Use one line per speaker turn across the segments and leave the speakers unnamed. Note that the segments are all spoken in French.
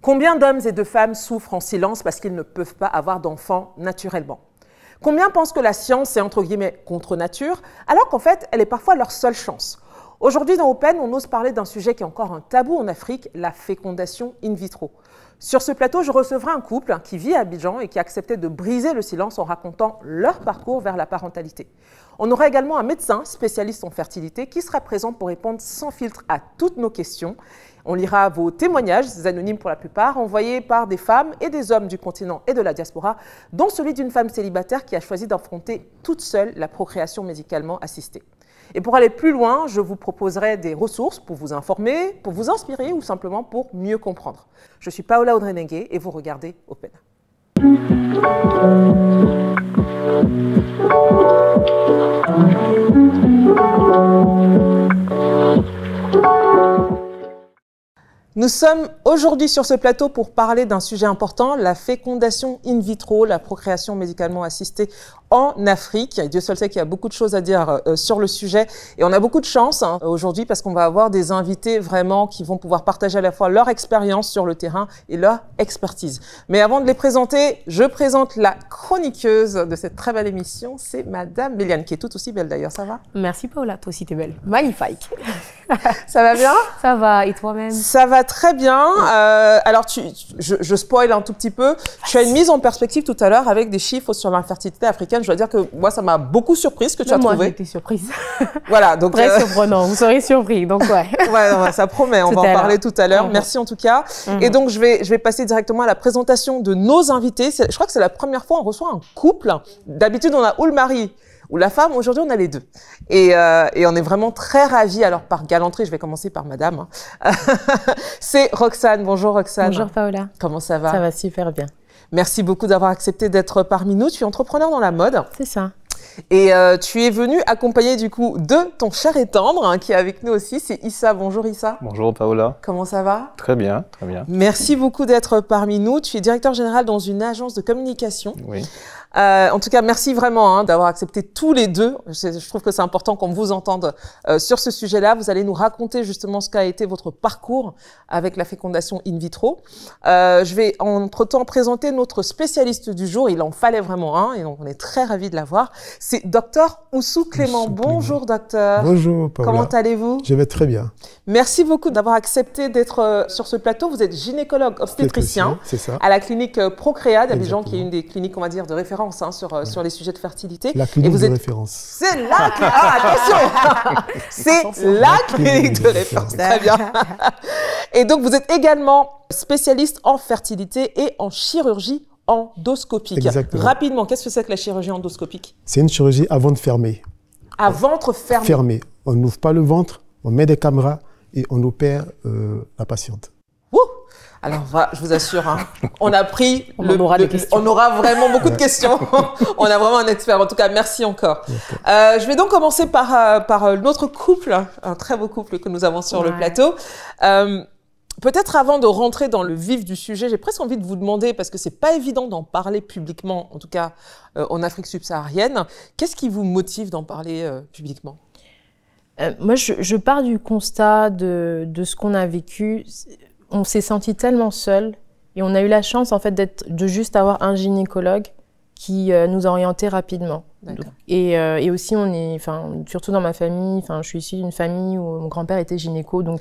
Combien d'hommes et de femmes souffrent en silence parce qu'ils ne peuvent pas avoir d'enfants naturellement? Combien pensent que la science est entre guillemets contre nature, alors qu'en fait, elle est parfois leur seule chance? Aujourd'hui, dans Open, on ose parler d'un sujet qui est encore un tabou en Afrique, la fécondation in vitro. Sur ce plateau, je recevrai un couple qui vit à Abidjan et qui a accepté de briser le silence en racontant leur parcours vers la parentalité. On aura également un médecin spécialiste en fertilité qui sera présent pour répondre sans filtre à toutes nos questions. On lira vos témoignages, anonymes pour la plupart, envoyés par des femmes et des hommes du continent et de la diaspora, dont celui d'une femme célibataire qui a choisi d'affronter toute seule la procréation médicalement assistée. Et pour aller plus loin, je vous proposerai des ressources pour vous informer, pour vous inspirer ou simplement pour mieux comprendre. Je suis Paola Audrenengue et vous regardez Open. Nous sommes aujourd'hui sur ce plateau pour parler d'un sujet important, la fécondation in vitro, la procréation médicalement assistée en Afrique. Dieu seul sait qu'il y a beaucoup de choses à dire sur le sujet et on a beaucoup de chance aujourd'hui parce qu'on va avoir des invités vraiment qui vont pouvoir partager à la fois leur expérience sur le terrain et leur expertise. Mais avant de les présenter, je présente la chroniqueuse de cette très belle émission, c'est Madame Méliane, qui est tout aussi belle d'ailleurs, ça va?
Merci Paola, toi aussi t'es belle, magnifique.
Ça va bien?
Ça va, et toi-même?
Ça va très bien. Alors, je spoil un tout petit peu. Tu as une mise en perspective tout à l'heure avec des chiffres sur l'infertilité africaine. Je dois dire que moi, ça m'a beaucoup surprise que tu as trouvé.
Moi, j'étais surprise.
Voilà, donc
très surprenant. Vous serez surpris, donc ouais.
Ouais, ça promet. On va en parler tout à l'heure. Merci en tout cas. Et donc, je vais passer directement à la présentation de nos invités. Je crois que c'est la première fois qu'on reçoit un couple. D'habitude, on a ou le mari ou la femme. Aujourd'hui, on a les deux. Et on est vraiment très ravis. Alors, par galanterie, je vais commencer par madame. C'est Roxane. Bonjour Roxane.
Bonjour Paola.
Comment ça va?
Ça va super bien.
Merci beaucoup d'avoir accepté d'être parmi nous. Tu es entrepreneur dans la mode.
C'est ça.
Et tu es venue accompagnée du coup de ton cher et tendre qui est avec nous aussi. C'est Issa. Bonjour Issa.
Bonjour Paola.
Comment ça va?
Très bien, très bien.
Merci beaucoup d'être parmi nous. Tu es directeur général dans une agence de communication.
Oui.
En tout cas, merci vraiment d'avoir accepté tous les deux. Je trouve que c'est important qu'on vous entende sur ce sujet-là. Vous allez nous raconter justement ce qu'a été votre parcours avec la fécondation in vitro. Je vais entre-temps présenter notre spécialiste du jour. Il en fallait vraiment un et donc on est très ravis de l'avoir. C'est Docteur Oussou Clément. Bonjour docteur.
Bonjour Paola.
Comment allez-vous?
Je vais très bien.
Merci beaucoup d'avoir accepté d'être sur ce plateau. Vous êtes gynécologue obstétricien à la clinique Procréa d'Abidjan, qui est une des cliniques, on va dire, de référence sur les sujets de fertilité.
La clinique de référence.
C'est la clinique. Attention. C'est la clinique de référence. Très bien. Et donc, vous êtes également spécialiste en fertilité et en chirurgie endoscopique.
Exactement.
Rapidement, qu'est-ce que c'est que la chirurgie endoscopique?
C'est une chirurgie à ventre fermé.
À ventre fermé.
Fermé. On n'ouvre pas le ventre, on met des caméras et on opère la patiente.
Ouh. Alors, je vous assure, on a pris
on aura
vraiment beaucoup de questions. On a vraiment un expert. En tout cas, merci encore. Je vais donc commencer par notre couple, un très beau couple que nous avons sur le plateau. Peut-être avant de rentrer dans le vif du sujet, j'ai presque envie de vous demander, parce que c'est pas évident d'en parler publiquement, en tout cas en Afrique subsaharienne, qu'est-ce qui vous motive d'en parler publiquement?
Moi, je pars du constat de ce qu'on a vécu. On s'est senti tellement seul et on a eu la chance en fait de juste avoir un gynécologue qui nous a orientés rapidement. Et aussi on est, surtout dans ma famille, je suis issue d'une famille où mon grand-père était gynéco, donc.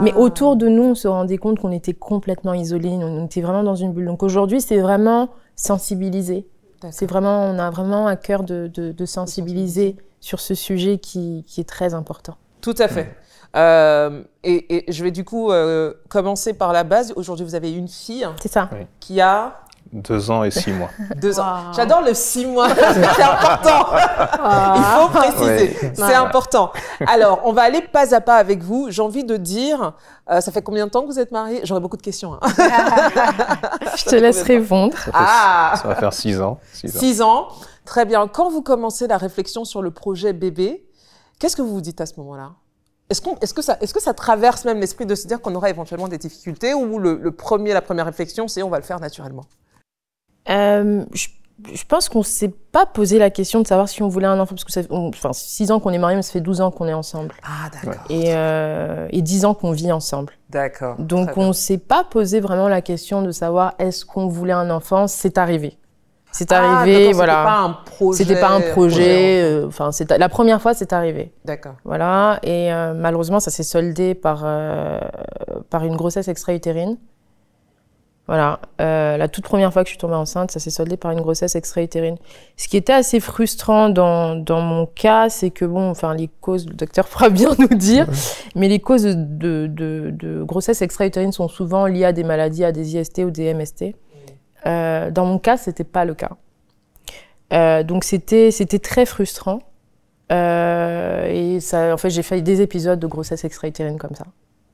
Mais autour de nous, on se rendait compte qu'on était complètement isolés, on était vraiment dans une bulle. Donc aujourd'hui, c'est vraiment sensibiliser. C'est vraiment, on a vraiment à cœur de sensibiliser sur ce sujet qui est très important.
Tout à fait. Et je vais du coup commencer par la base. Aujourd'hui, vous avez une fille qui a
2 ans et 6 mois.
2 ans. Wow. J'adore le 6 mois, c'est important. Il faut préciser, c'est important. Alors, on va aller pas à pas avec vous. J'ai envie de dire, ça fait combien de temps que vous êtes mariés? J'aurais beaucoup de questions.
Je te laisse répondre.
Ça va faire 6 ans.
6 ans. Très bien. Quand vous commencez la réflexion sur le projet bébé, qu'est-ce que vous vous dites à ce moment-là? Est-ce que ça traverse même l'esprit de se dire qu'on aura éventuellement des difficultés ou la première réflexion, c'est on va le faire naturellement?
Je pense qu'on s'est pas posé la question de savoir si on voulait un enfant, parce que 6 ans qu'on est mariés, mais ça fait 12 ans qu'on est ensemble.
Ah, d'accord.
Et 10 ans qu'on vit ensemble.
D'accord.
Donc on s'est pas posé vraiment la question de savoir est-ce qu'on voulait un enfant. C'est arrivé. C'est arrivé, voilà. C'était pas un projet. Enfin, la première fois, c'est arrivé.
D'accord.
Voilà. Et malheureusement, ça s'est soldé par une grossesse extra-utérine. Voilà. La toute première fois que je suis tombée enceinte, ça s'est soldé par une grossesse extra-utérine. Ce qui était assez frustrant dans mon cas, c'est que les causes, le docteur pourra bien nous dire, mais les causes de grossesse extra-utérine sont souvent liées à des maladies, à des IST ou des MST. Dans mon cas, c'était pas le cas. Donc c'était très frustrant. Et ça, en fait, j'ai fait des épisodes de grossesse extra-utérine comme ça.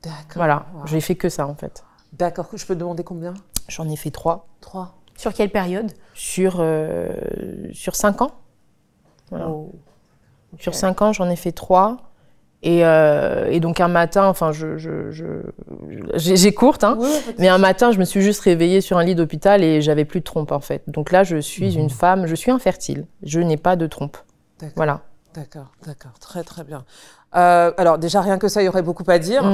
D'accord.
Voilà,
Wow.
j'ai fait que ça en fait.
D'accord. Je peux te demander combien?
J'en ai fait 3.
3.
Sur quelle période?
Sur 5 ans. Voilà.
Oh.
Sur 5 ans, j'en ai fait 3. Et donc un matin, enfin, j'ai courte, hein, mais un matin, je me suis juste réveillée sur un lit d'hôpital et j'avais plus de trompe en fait. Donc là, je suis une femme, je suis infertile. Je n'ai pas de trompe. Voilà.
D'accord, d'accord, très très bien. Alors déjà, rien que ça, il y aurait beaucoup à dire.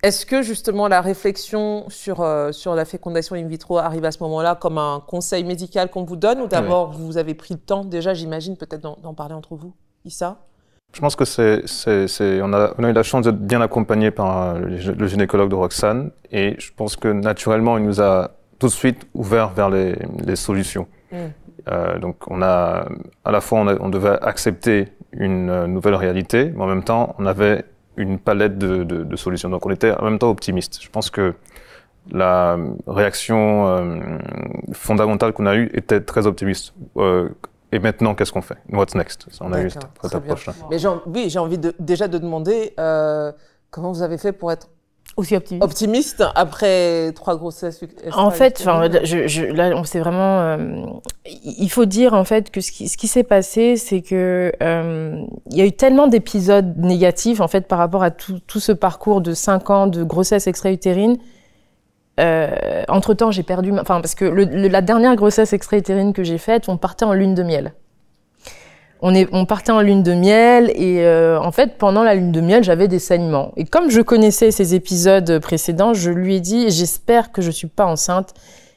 Est-ce que justement la réflexion sur la fécondation in vitro arrive à ce moment-là comme un conseil médical qu'on vous donne, ou d'abord vous avez pris le temps déjà, j'imagine, peut-être d'en parler entre vous, Issa?
Je pense que on a eu la chance d'être bien accompagné par le gynécologue de Roxane, et je pense que naturellement il nous a tout de suite ouvert vers les solutions. Donc à la fois on devait accepter une nouvelle réalité, mais en même temps on avait une palette de solutions. Donc on était en même temps optimiste. Je pense que la réaction fondamentale qu'on a eue était très optimiste. Et maintenant, qu'est-ce qu'on fait? What's next? On a eu cette approche-là.
Mais j'ai envie déjà de demander comment vous avez fait pour être
aussi
optimiste après 3 grossesses.
En fait, là, c'est vraiment. Il faut dire en fait que ce qui s'est passé, c'est que il y a eu tellement d'épisodes négatifs en fait par rapport à tout ce parcours de 5 ans de grossesse extra-utérine. Entre-temps, j'ai perdu... parce que la dernière grossesse extra-utérine que j'ai faite, on partait en lune de miel. On partait en lune de miel et en fait, pendant la lune de miel, j'avais des saignements. Et comme je connaissais ces épisodes précédents, je lui ai dit « J'espère que je ne suis pas enceinte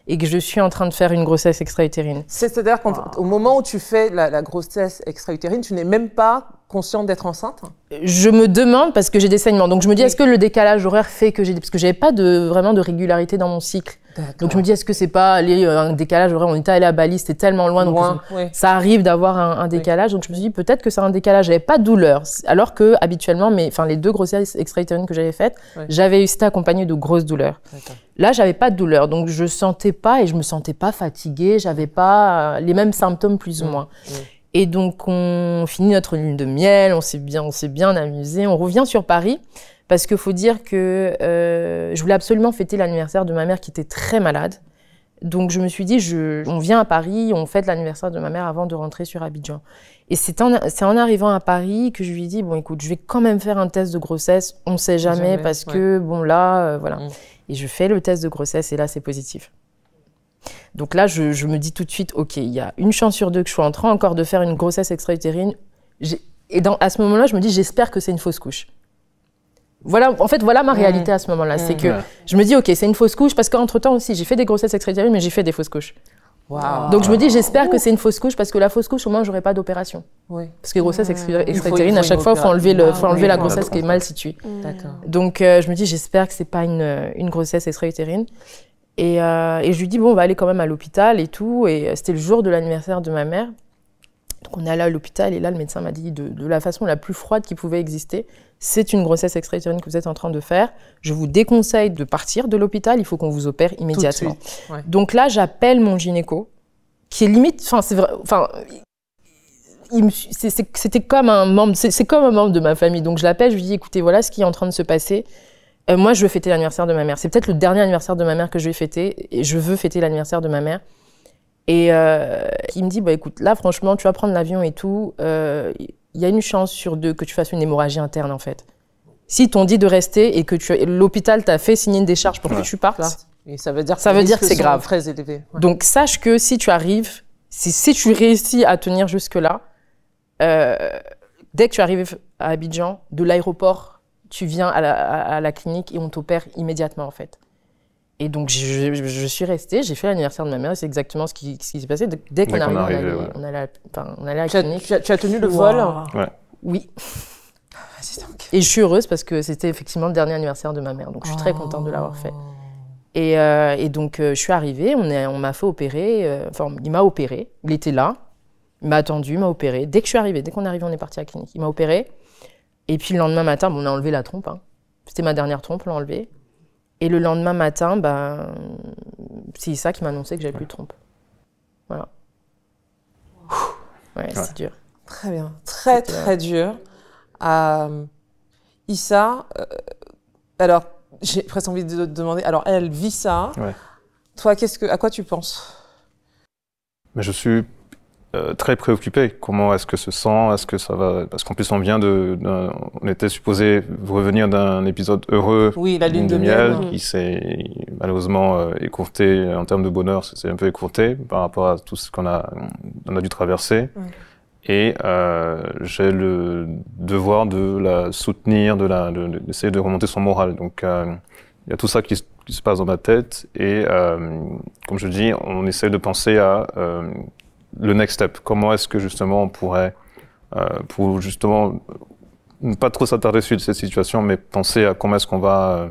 et que je suis en train de faire une grossesse extra-utérine. »
C'est-à-dire qu'au moment où tu fais la grossesse extra-utérine, tu n'es même pas consciente d'être enceinte?
Je me demande parce que j'ai des saignements. Donc je me dis, est-ce que le décalage horaire fait que parce que j'avais pas vraiment de régularité dans mon cycle. Donc je me dis, est-ce que c'est pas un décalage horaire? On était allé à Bali, c'était tellement loin, donc ça arrive d'avoir un décalage. Donc je me suis dit, peut-être que c'est un décalage. J'avais pas de douleur, alors que habituellement, les 2 grossesses extra-utérines que j'avais faites, c'était accompagné de grosses douleurs. Là, j'avais pas de douleur, donc je sentais pas et je me sentais pas fatiguée. J'avais pas les mêmes symptômes plus ou moins. Et donc, on finit notre lune de miel, on s'est bien amusé. On revient sur Paris parce qu'il faut dire que je voulais absolument fêter l'anniversaire de ma mère qui était très malade. Donc, je me suis dit, on vient à Paris, on fête l'anniversaire de ma mère avant de rentrer sur Abidjan. Et c'est en arrivant à Paris que je lui ai dit, bon, écoute, je vais quand même faire un test de grossesse. On ne sait jamais parce que, voilà. Et je fais le test de grossesse et là, c'est positif. Donc là, je me dis tout de suite, OK, il y a une chance sur 2 que je sois en train encore de faire une grossesse extra-utérine. Et à ce moment-là, je me dis, j'espère que c'est une fausse couche. Voilà, en fait, voilà ma réalité à ce moment-là. C'est que je me dis, OK, c'est une fausse couche parce qu'entre-temps aussi, j'ai fait des grossesses extra-utérines, mais j'ai fait des fausses couches.
Wow.
Donc je me dis, j'espère que c'est une fausse couche parce que la fausse couche, au moins, j'aurai pas d'opération. Parce que grossesse extra-utérine, à chaque fois, il faut enlever la grossesse qui est mal située. Donc je me dis, j'espère que c'est pas une grossesse extra-utérine. Et je lui dis, bon, on va aller quand même à l'hôpital et tout. Et c'était le jour de l'anniversaire de ma mère. Donc on est allé à l'hôpital et là, le médecin m'a dit de la façon la plus froide qui pouvait exister, c'est une grossesse extra-utérine que vous êtes en train de faire. Je vous déconseille de partir de l'hôpital, il faut qu'on vous opère immédiatement. Donc là, j'appelle mon gynéco, qui est limite, c'était comme un membre, c'est comme un membre de ma famille. Donc je l'appelle, je lui dis, écoutez, voilà ce qui est en train de se passer. Moi, je veux fêter l'anniversaire de ma mère. C'est peut-être le dernier anniversaire de ma mère que je vais fêter. Et je veux fêter l'anniversaire de ma mère. Et il me dit, bah, écoute, là, franchement, tu vas prendre l'avion et tout. Il y a une chance sur 2 que tu fasses une hémorragie interne, en fait. Si t'ont dit de rester et que l'hôpital t'a fait signer une décharge pour que tu partes,
Et ça veut dire que,
c'est grave.
Très élevé. Ouais.
Donc, sache que si tu arrives, si tu réussis à tenir jusque-là, dès que tu arrives à Abidjan, de l'aéroport, tu viens à la clinique et on t'opère immédiatement, en fait. Et donc, je suis restée, j'ai fait l'anniversaire de ma mère et c'est exactement ce qui s'est passé. Dès qu'on arrive, on allait à la clinique.
Tu as tenu le vol?
Ouais. Oui. Et je suis heureuse parce que c'était effectivement le dernier anniversaire de ma mère. Donc, je suis très contente de l'avoir fait. Et donc, je suis arrivée, on m'a fait opérer. Il m'a opéré. Il était là. Il m'a attendu, il m'a opéré. Dès que je suis arrivée, dès qu'on est arrivé, on est parti à la clinique. Il m'a opéré. Et puis, le lendemain matin, on a enlevé la trompe. Hein. C'était ma dernière trompe, on l'a enlevée. Et le lendemain matin, c'est ça qui m'a annoncé que j'avais plus de trompe. Voilà. Ouais, c'est dur.
Très bien. Très dur. Issa, alors, j'ai presque envie de te demander, alors elle vit ça. Ouais. Toi, à quoi tu penses?
Mais je suis très préoccupé. Comment est-ce que se sent? Est-ce que ça va? Parce qu'en plus, on était supposé revenir d'un épisode heureux,
oui, la lune de
miel, qui s'est malheureusement écourté en termes de bonheur. C'est un peu écourté par rapport à tout ce qu'on a dû traverser. Et j'ai le devoir de la soutenir, d'essayer de remonter son moral. Donc, il y a tout ça qui se passe dans ma tête. Et comme je dis, on essaie de penser à le next step. Comment est-ce que justement on pourrait, pour justement ne pas trop s'attarder sur cette situation, mais penser à comment est-ce qu'on va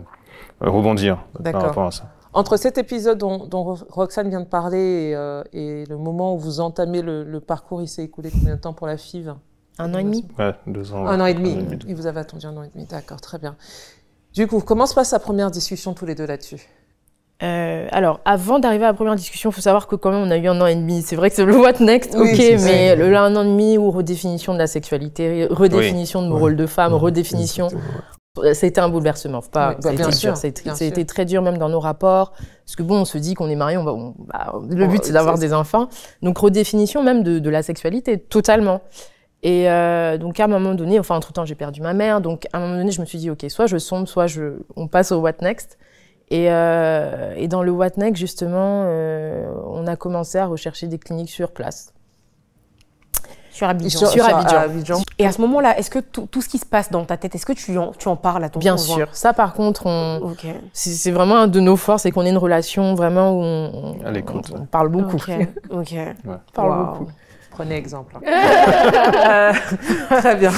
rebondir par rapport à ça.
Entre cet épisode dont Roxane vient de parler et le moment où vous entamez le parcours, il s'est écoulé combien de temps pour la FIV?
1 an et demi.
Ouais, 2 ans.
1 an et demi. Il vous avait attendu 1 an et demi, d'accord, très bien. Du coup, comment se passe la première discussion tous les deux là-dessus?
Alors, avant d'arriver à la première discussion, il faut savoir que quand même on a eu 1 an et demi. C'est vrai que c'est le what next, oui, ok, mais le 1 an et demi ou redéfinition de la sexualité, redéfinition de mon rôle de femme, redéfinition. Ça a été un bouleversement. Ça a été très dur même dans nos rapports. Parce que bon, on se dit qu'on est mariés, le but c'est d'avoir des enfants. Donc redéfinition même de la sexualité, totalement. Et donc à un moment donné, entre-temps j'ai perdu ma mère. Donc à un moment donné, je me suis dit, ok, soit je sombre, soit on passe au what next. Et dans le what next, justement, on a commencé à rechercher des cliniques sur place.
Sur Abidjan. Et à ce moment-là, est-ce que tout ce qui se passe dans ta tête, est-ce que tu en parles à ton conjoint?
Bien sûr. Ça, par contre, c'est vraiment un de nos forces, c'est qu'on ait une relation vraiment où on parle beaucoup.
Ok.
On parle beaucoup.
Prenez exemple. Très bien.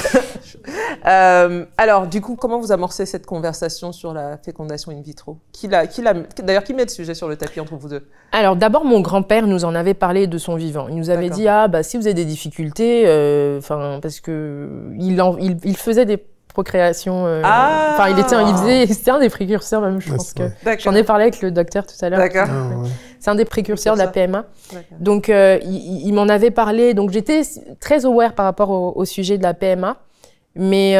Alors, du coup, comment vous amorcez cette conversation sur la fécondation in vitro? D'ailleurs, qui met le sujet sur le tapis entre vous deux?
Alors, d'abord, mon grand-père nous en avait parlé de son vivant. Il nous avait dit, si vous avez des difficultés, parce que il faisait des procréations. C'était un des précurseurs, même, je pense que. J'en ai parlé avec le docteur tout à l'heure.
D'accord.
C'est un des précurseurs de la PMA. Donc, il m'en avait parlé. Donc, j'étais très aware par rapport au sujet de la PMA. Mais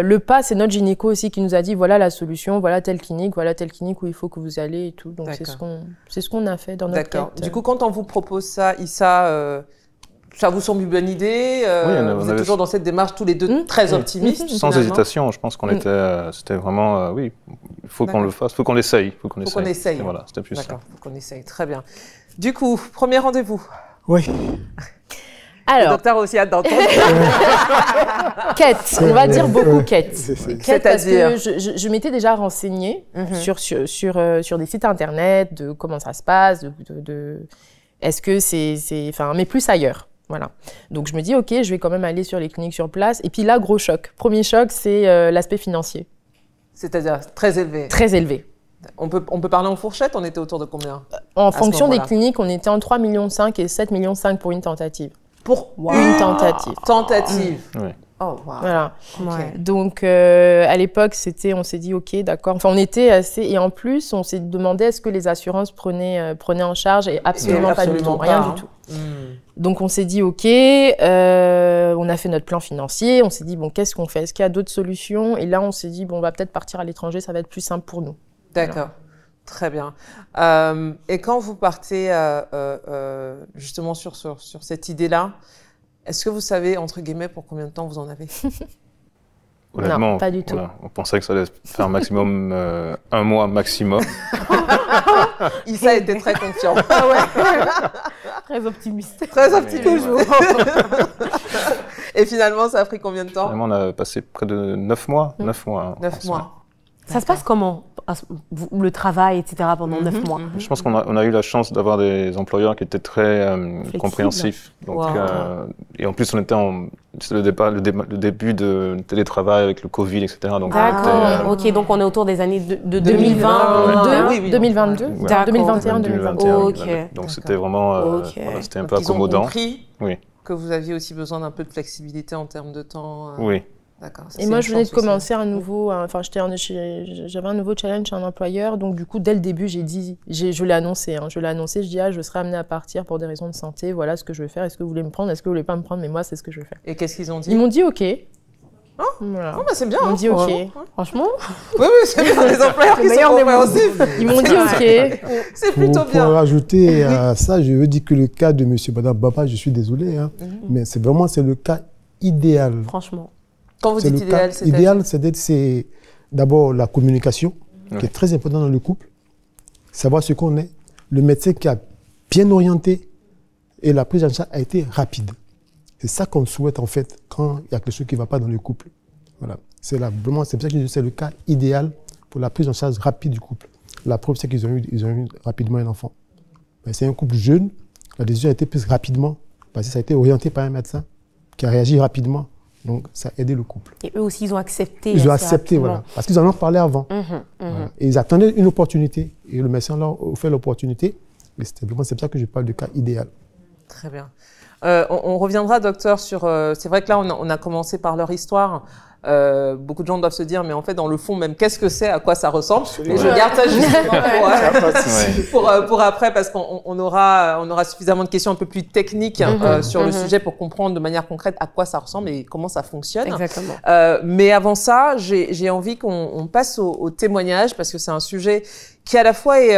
le pas, c'est notre gynéco aussi qui nous a dit, voilà la solution, voilà telle clinique où il faut que vous allez et tout. Donc, c'est ce qu'on a fait dans notre quête.
Du coup, quand on vous propose ça, Issa, ça vous semble une bonne idée? Vous êtes toujours dans cette démarche tous les deux très optimistes?
Sans hésitation, je pense qu'on c'était vraiment, il faut qu'on le fasse, il faut qu'on l'essaye.
Faut qu'on essaye.
Voilà, c'était plus ça.
D'accord, il faut qu'on essaye, très bien. Du coup, premier rendez-vous.
Oui.
Alors,
le docteur a aussi hâte d'entendre.
Quête, on va dire beaucoup quête. Quête parce que je m'étais déjà renseignée sur des sites internet, de comment ça se passe, est-ce que mais plus ailleurs. Voilà. Donc, je me dis, OK, je vais quand même aller sur les cliniques sur place. Et puis là, gros choc. Premier choc, c'est l'aspect financier.
C'est-à-dire très élevé.
Très élevé.
On peut parler en fourchette, on était autour de combien?
En fonction des cliniques, on était en 3,5 millions et 7,5 millions pour une tentative.
Pour
une tentative.
Tentative.
Oui.
Oh, wow.
Voilà.
Okay.
Donc, à l'époque, on s'est dit, OK, d'accord. Enfin, on était assez... Et en plus, on s'est demandé est-ce que les assurances prenaient en charge et absolument pas du tout. Rien du tout. Donc, on s'est dit, OK, on a fait notre plan financier. On s'est dit, bon, qu'est-ce qu'on fait? Est-ce qu'il y a d'autres solutions? Et là, on s'est dit, bon, on va peut-être partir à l'étranger. Ça va être plus simple pour nous.
D'accord. Voilà. Très bien. Et quand vous partez justement sur cette idée-là, est-ce que vous savez, entre guillemets, pour combien de temps vous en avez?
Honnêtement,
non, pas du tout.
On pensait que ça allait faire maximum 1 mois maximum.
Issa était très confiant.
Ah ouais. Très optimiste.
Très optimiste. Toujours. Et finalement, ça a pris combien de temps?
Finalement, on a passé près de 9 mois. 9 mois.
9 mois.
Ça se passe comment, le travail, etc., pendant 9 mois?
Je pense qu'on a eu la chance d'avoir des employeurs qui étaient très compréhensifs. Donc, et en plus, c'est le début de télétravail avec le Covid, etc.
D'accord. Ok, donc on est autour des années de 2020,
2022, 2021, 2022.
Ok.
Donc c'était vraiment, c'était un peu accommodant.
Ils ont compris que vous aviez aussi besoin d'un peu de flexibilité en termes de temps.
Oui.
D'accord.
Et moi, je venais de commencer un nouveau, j'avais un nouveau challenge chez un employeur, donc du coup, dès le début, je l'ai annoncé, je dis, je serai amenée à partir pour des raisons de santé, voilà ce que je vais faire, est-ce que vous voulez me prendre, est-ce que vous voulez pas me prendre, mais moi, c'est ce que je vais faire.
Et qu'est-ce qu'ils ont dit?
Ils m'ont dit OK.
Oh, voilà. Oh bah c'est bien.
Ils m'ont dit OK.
Franchement.
Oui, c'est bien, les employeurs qui sont compréhensifs.
Ils m'ont dit OK.
C'est plutôt bien.
Pour rajouter à ça, je veux dire que le cas de M. Baba, je suis désolé, mais c'est le cas idéal.
Franchement.
Quand vous dites idéal, c'est
idéal, c'est d'abord la communication, qui est très importante dans le couple, savoir ce qu'on est, le médecin qui a bien orienté et la prise en charge a été rapide. C'est ça qu'on souhaite en fait quand il y a quelque chose qui ne va pas dans le couple. Voilà. C'est pour ça que c'est le cas idéal pour la prise en charge rapide du couple. La preuve, c'est qu'ils ont eu rapidement un enfant. C'est un couple jeune, la décision a été prise rapidement, parce que ça a été orienté par un médecin qui a réagi rapidement. Donc, ça a aidé le couple.
Et eux aussi, ils ont accepté.
Ils ont accepté, voilà. Parce qu'ils en ont parlé avant. Voilà. Et ils attendaient une opportunité. Et le médecin leur a offert l'opportunité. Et c'est pour ça que je parle de cas idéal.
Très bien. On reviendra, docteur, sur... c'est vrai que là, on a commencé par leur histoire. Beaucoup de gens doivent se dire, mais en fait, dans le fond, même, qu'est-ce que c'est, à quoi ça ressemble? Et je garde ça justement pour après, parce qu'on aura suffisamment de questions un peu plus techniques sur le sujet pour comprendre de manière concrète à quoi ça ressemble et comment ça fonctionne.
Exactement.
Mais avant ça, j'ai envie qu'on passe au témoignage, parce que c'est un sujet qui à la fois est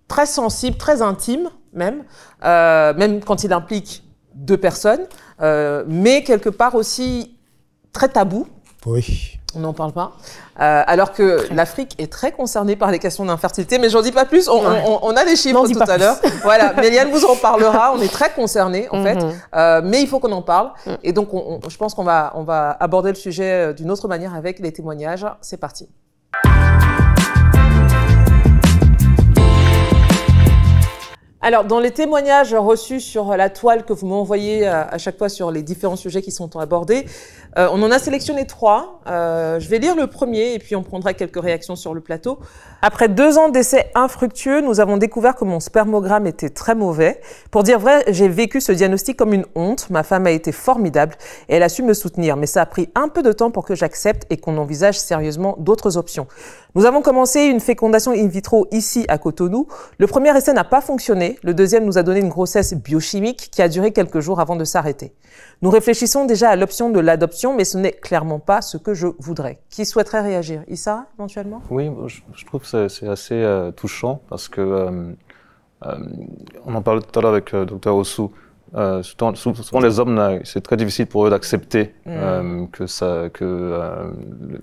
très sensible, très intime même quand il implique 2 personnes, mais quelque part aussi très tabou.
Oui.
On n'en parle pas. Alors que l'Afrique est très concernée par les questions d'infertilité, mais j'en dis pas plus. On a les chiffres tout à l'heure. Voilà, Méliane vous en parlera. On est très concernés en fait, mais il faut qu'on en parle. Et donc, je pense qu'on va aborder le sujet d'une autre manière avec les témoignages. C'est parti. Alors, dans les témoignages reçus sur la toile que vous m'envoyez à chaque fois sur les différents sujets qui sont abordés, on en a sélectionné 3. Je vais lire le premier et puis on prendra quelques réactions sur le plateau. Après 2 ans d'essais infructueux, nous avons découvert que mon spermogramme était très mauvais. Pour dire vrai, j'ai vécu ce diagnostic comme une honte. Ma femme a été formidable et elle a su me soutenir. Mais ça a pris un peu de temps pour que j'accepte et qu'on envisage sérieusement d'autres options. Nous avons commencé une fécondation in vitro ici à Cotonou. Le premier essai n'a pas fonctionné. Le deuxième nous a donné une grossesse biochimique qui a duré quelques jours avant de s'arrêter. Nous réfléchissons déjà à l'option de l'adoption, mais ce n'est clairement pas ce que je voudrais. Qui souhaiterait réagir? Issa, éventuellement?
Oui, je trouve que c'est assez touchant parce que on en parlait tout à l'heure avec le docteur Ossou. Souvent les hommes, c'est très difficile pour eux d'accepter que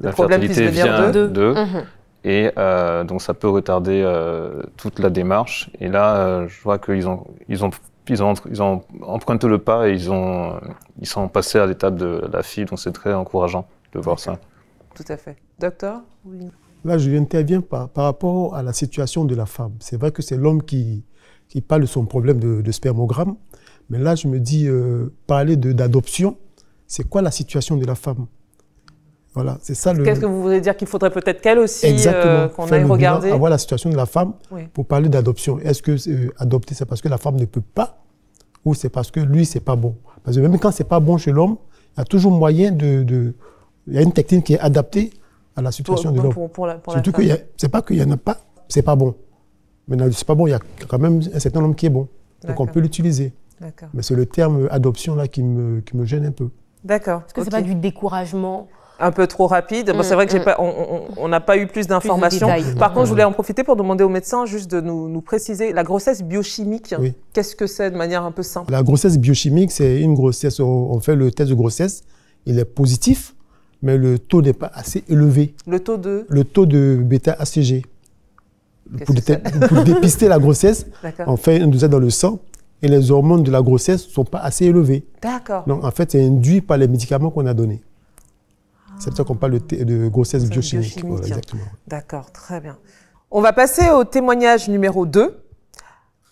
la fertilité vient d'eux. Et donc ça peut retarder toute la démarche. Et là, je vois qu'ils ont emprunté le pas et ils sont passés à l'étape de la fille. Donc c'est très encourageant de voir ça.
Tout à fait. Docteur? Oui.
Là, je interviens par rapport à la situation de la femme. C'est vrai que c'est l'homme qui parle de son problème de spermogramme. Mais là, je me dis, parler d'adoption, c'est quoi la situation de la femme? Voilà, c'est ça le...
Qu'est-ce que vous voulez dire? Qu'il faudrait peut-être qu'elle aussi, qu'on aille regarder?
Avoir la situation de la femme pour parler d'adoption. Est-ce que adopter, c'est parce que la femme ne peut pas ou c'est parce que lui, c'est pas bon? Parce que même quand c'est pas bon chez l'homme, il y a toujours moyen il y a une technique qui est adaptée à la situation de l'homme. Surtout que c'est pas qu'il y en a pas, c'est pas bon. Mais c'est pas bon, il y a quand même un certain nombre qui est bon. Donc on peut l'utiliser. Mais c'est le terme adoption là qui me gêne un peu.
D'accord.
Est-ce que c'est pas du découragement?
Un peu trop rapide. Bon, c'est vrai que on n'a pas eu plus d'informations. Par contre, je voulais en profiter pour demander au médecin juste de nous préciser la grossesse biochimique. Oui. Qu'est-ce que c'est de manière un peu simple? La
grossesse biochimique, c'est une grossesse. On fait le test de grossesse. Il est positif, mais le taux n'est pas assez élevé.
Le taux de?
Le taux de bêta-ACG. pour dépister la grossesse, on fait une dosage dans le sang et les hormones de la grossesse ne sont pas assez élevées.
D'accord.
Donc, en fait, c'est induit par les médicaments qu'on a donnés. C'est pour ça qu'on parle de grossesse biochimique. Voilà, exactement.
D'accord, très bien. On va passer au témoignage numéro 2.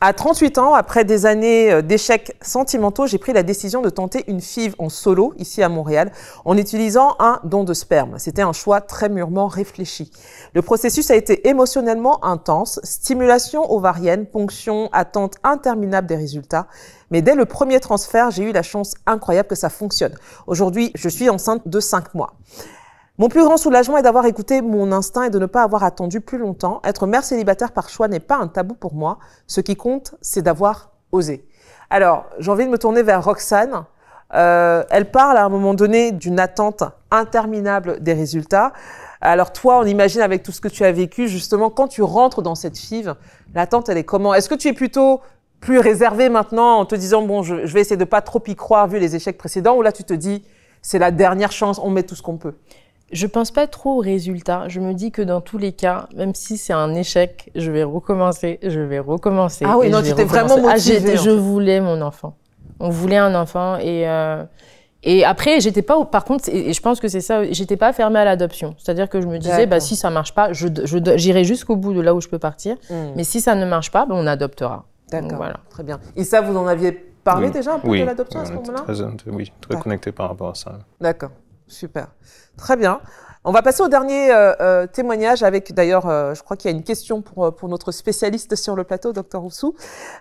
À 38 ans, après des années d'échecs sentimentaux, j'ai pris la décision de tenter une FIV en solo, ici à Montréal, en utilisant un don de sperme. C'était un choix très mûrement réfléchi. Le processus a été émotionnellement intense, stimulation ovarienne, ponction, attente interminable des résultats. Mais dès le premier transfert, j'ai eu la chance incroyable que ça fonctionne. Aujourd'hui, je suis enceinte de 5 mois. Mon plus grand soulagement est d'avoir écouté mon instinct et de ne pas avoir attendu plus longtemps. Être mère célibataire par choix n'est pas un tabou pour moi. Ce qui compte, c'est d'avoir osé. Alors, j'ai envie de me tourner vers Roxane. Elle parle à un moment donné d'une attente interminable des résultats. Alors toi, on imagine avec tout ce que tu as vécu, justement, quand tu rentres dans cette FIV, l'attente, elle est comment? Est-ce que tu es plutôt plus réservée maintenant en te disant, bon, je vais essayer de pas trop y croire vu les échecs précédents, ou là, tu te dis, c'est la dernière chance, on met tout ce qu'on peut?
Je pense pas trop aux résultats. Je me dis que dans tous les cas, même si c'est un échec, je vais recommencer.
Ah oui, non, tu étais vraiment motivée.
Je voulais mon enfant. On voulait un enfant et après, j'étais pas, par contre, et je pense que c'est ça, j'étais pas fermée à l'adoption. C'est-à-dire que je me disais, bah, si ça marche pas, j'irai jusqu'au bout de là où je peux partir. Mais si ça ne marche pas, ben, on adoptera.
D'accord. Voilà. Très bien. Et ça, vous en aviez parlé déjà un peu de l'adoption à ce moment-là?
Oui, très connecté par rapport à ça.
D'accord. Super. Très bien. On va passer au dernier témoignage avec, d'ailleurs, je crois qu'il y a une question pour notre spécialiste sur le plateau, Dr Roussou.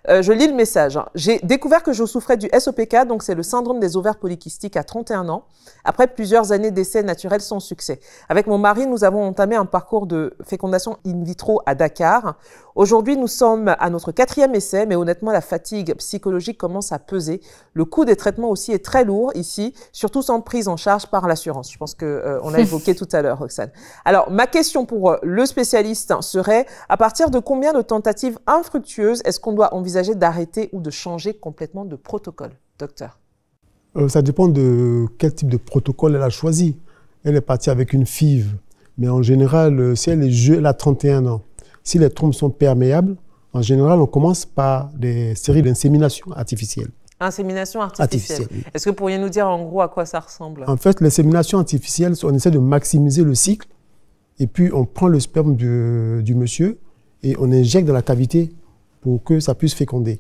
Je lis le message. J'ai découvert que je souffrais du SOPK, donc c'est le syndrome des ovaires polykystiques à 31 ans, après plusieurs années d'essais naturels sans succès. Avec mon mari, nous avons entamé un parcours de fécondation in vitro à Dakar. Aujourd'hui, nous sommes à notre 4e essai, mais honnêtement, la fatigue psychologique commence à peser. Le coût des traitements aussi est très lourd ici, surtout sans prise en charge par l'assurance. Je pense que on a évoqué tout à l'heure, Roxane. Alors, ma question pour le spécialiste serait, à partir de combien de tentatives infructueuses est-ce qu'on doit envisager d'arrêter ou de changer complètement de protocole, docteur?
Ça dépend de quel type de protocole elle a choisi. Elle est partie avec une FIV, mais en général, si elle a 31 ans, si les trompes sont perméables, en général, on commence par des séries d'insémination artificielle.
Insémination artificielle. Oui. Est-ce que vous pourriez nous dire en gros à quoi ça ressemble?
En fait, l'insémination artificielle, on essaie de maximiser le cycle et puis on prend le sperme du monsieur et on injecte dans la cavité pour que ça puisse féconder.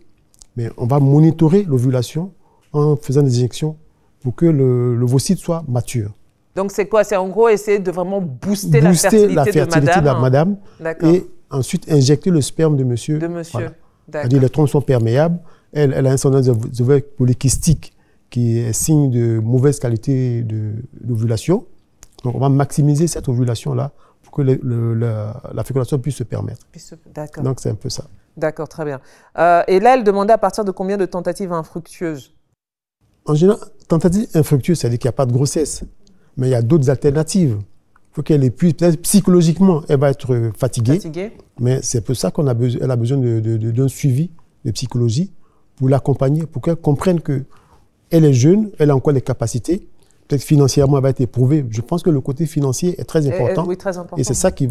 Mais on va monitorer l'ovulation en faisant des injections pour que l'ovocyte soit mature.
Donc c'est quoi? C'est en gros essayer de vraiment booster la fertilité
de la madame et ensuite injecter le sperme de monsieur.
De monsieur.
Voilà. Les trompes sont perméables. Elle a un syndrome des ovaires polykystiques qui est signe de mauvaise qualité d'ovulation. Donc on va maximiser cette ovulation-là pour que la fécondation puisse se permettre.
D'accord.
Donc c'est un peu ça.
D'accord, très bien. Et là, elle demandait à partir de combien de tentatives infructueuses?
En général, tentative infructueuse, c'est-à-dire qu'il n'y a pas de grossesse. Mais il y a d'autres alternatives. Il faut qu'elle épuise. Peut-être psychologiquement, elle va être fatiguée. Mais c'est pour ça qu'elle a besoin d'un suivi de psychologie pour l'accompagner, pour qu'elle comprenne qu'elle est jeune, elle a encore les capacités. Peut-être financièrement, elle va être éprouvée. Je pense que le côté financier est très important.
Oui, très important.
Et c'est ça qui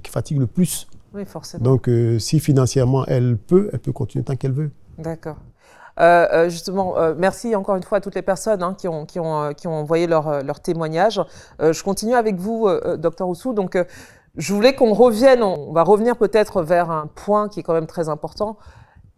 fatigue le plus.
Oui, forcément.
Donc, si financièrement, elle peut continuer tant qu'elle veut.
D'accord. Justement, merci encore une fois à toutes les personnes qui ont envoyé leur témoignage. Je continue avec vous, Dr Roussou. Donc, je voulais qu'on revienne, on va revenir peut-être vers un point qui est quand même très important.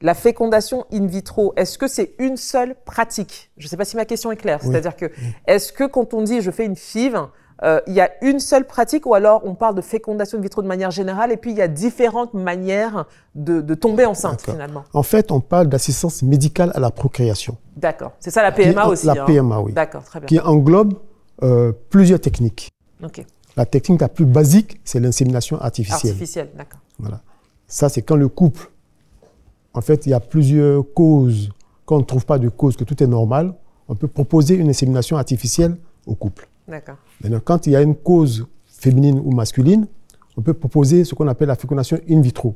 La fécondation in vitro, est-ce que c'est une seule pratique? Je ne sais pas si ma question est claire. Oui. C'est-à-dire que, est-ce que quand on dit je fais une FIV, il y a une seule pratique ou alors on parle de fécondation in vitro de manière générale et puis il y a différentes manières de tomber enceinte finalement?
En fait, on parle d'assistance médicale à la procréation.
D'accord. C'est ça la PMA aussi?
La PMA, oui.
D'accord, très bien.
Qui englobe plusieurs techniques.
Ok.
La technique la plus basique, c'est l'insémination artificielle.
Artificielle, d'accord.
Voilà. Ça, c'est quand le couple, en fait, il y a plusieurs causes. Quand on ne trouve pas de cause, que tout est normal, on peut proposer une insémination artificielle au couple.
D'accord.
Maintenant, quand il y a une cause féminine ou masculine, on peut proposer ce qu'on appelle la fécondation in vitro.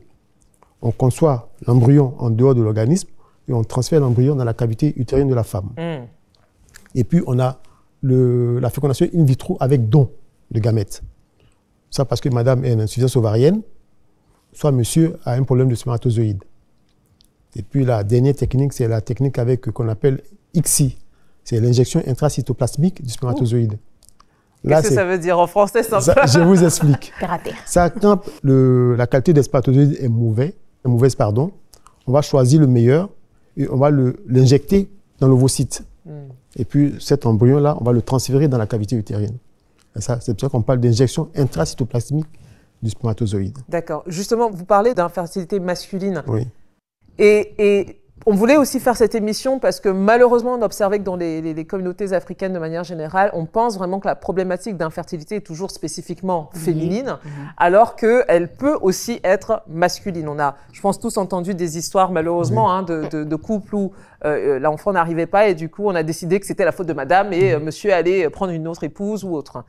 On conçoit l'embryon en dehors de l'organisme et on transfère l'embryon dans la cavité utérine de la femme. Et puis, on a la fécondation in vitro avec don de gamètes. Ça parce que madame a une insuffisance ovarienne. soit monsieur a un problème de spermatozoïdes. Et puis la dernière technique, c'est la technique qu'on appelle ICSI. C'est l'injection intracytoplasmique du spermatozoïde.
Qu'est-ce que ça veut dire en français simple?
Je vous explique. Ça, quand la qualité des spermatozoïdes est mauvaise, on va choisir le meilleur et on va l'injecter dans l'ovocyte. Et puis cet embryon-là, on va le transférer dans la cavité utérine. C'est pour ça qu'on parle d'injection intracytoplasmique du spermatozoïde.
D'accord. Justement, vous parlez d'infertilité masculine.
Oui.
Et on voulait aussi faire cette émission parce que malheureusement, on a observé que dans les communautés africaines de manière générale, on pense vraiment que la problématique d'infertilité est toujours spécifiquement féminine, alors qu'elle peut aussi être masculine. On a, je pense, tous entendu des histoires malheureusement de couples où l'enfant n'arrivait pas et du coup, on a décidé que c'était la faute de madame et monsieur allait prendre une autre épouse ou autre.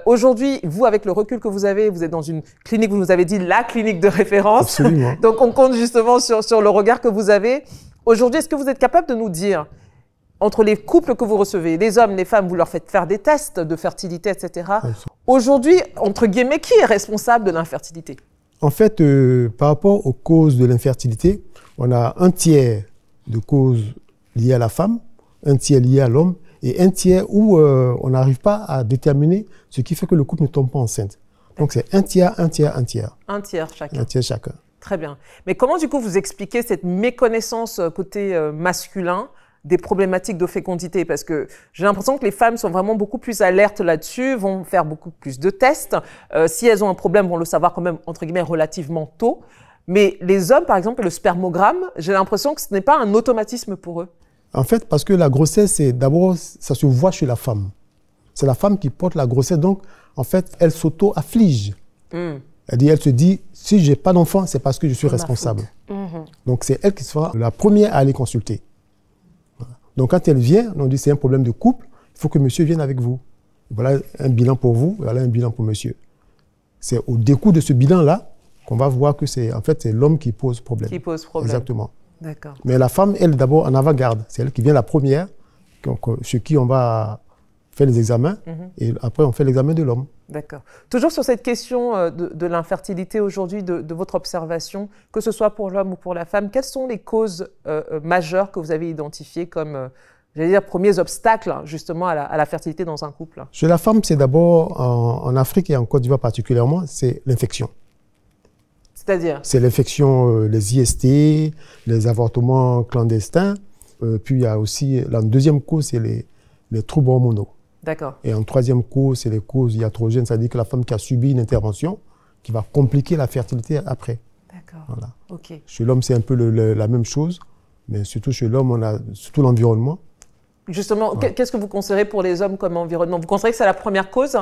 Aujourd'hui, vous, avec le recul que vous avez, vous êtes dans une clinique, vous nous avez dit la clinique de référence.
Absolument.
Donc, on compte justement sur le regard que vous avez. Aujourd'hui, est-ce que vous êtes capable de nous dire, entre les couples que vous recevez, les hommes, les femmes, vous leur faites faire des tests de fertilité, etc. Aujourd'hui, entre guillemets, qui est responsable de l'infertilité?
En fait, par rapport aux causes de l'infertilité, on a un tiers de causes liées à la femme, un tiers lié à l'homme et un tiers où on n'arrive pas à déterminer ce qui fait que le couple ne tombe pas enceinte. Donc c'est un tiers, un tiers, un tiers.
Un tiers chacun.
Un tiers chacun.
Très bien. Mais comment, du coup, vous expliquez cette méconnaissance côté masculin des problématiques de fécondité? Parce que j'ai l'impression que les femmes sont vraiment beaucoup plus alertes là-dessus, vont faire beaucoup plus de tests. Si elles ont un problème, vont le savoir quand même, entre guillemets, relativement tôt. Mais les hommes, par exemple, le spermogramme, j'ai l'impression que ce n'est pas un automatisme pour eux.
En fait, parce que la grossesse, d'abord, ça se voit chez la femme. C'est la femme qui porte la grossesse, donc, en fait, elle s'auto-afflige. Elle se dit, si je n'ai pas d'enfant, c'est parce que je suis responsable. Donc, c'est elle qui sera la première à aller consulter. Voilà. Donc, quand elle vient, on dit, c'est un problème de couple, il faut que monsieur vienne avec vous. Voilà un bilan pour vous, voilà un bilan pour monsieur. C'est au décours de ce bilan-là qu'on va voir que c'est en fait, c'est l'homme qui pose problème.
Qui pose problème.
Exactement.
D'accord.
Mais la femme, elle, d'abord, en avant-garde. C'est elle qui vient la première, chez qui on va faire les examens, et après, on fait l'examen de l'homme.
D'accord. Toujours sur cette question de l'infertilité aujourd'hui, de votre observation, que ce soit pour l'homme ou pour la femme, quelles sont les causes majeures que vous avez identifiées comme, j'allais dire, premiers obstacles justement à la fertilité dans un couple?
Chez la femme, c'est d'abord, en Afrique et en Côte d'Ivoire particulièrement, c'est l'infection.
C'est-à-dire?
C'est l'infection, les IST, les avortements clandestins. Puis il y a aussi, la deuxième cause, c'est les troubles hormonaux.
D'accord.
Et en troisième cause, c'est les causes iatrogènes, c'est-à-dire que la femme qui a subi une intervention qui va compliquer la fertilité après.
D'accord.
Voilà.
Ok.
Chez l'homme, c'est un peu la même chose, mais surtout chez l'homme, on a surtout l'environnement.
Justement, qu'est-ce que vous conseillez pour les hommes comme environnement? Vous conseillez que c'est la première cause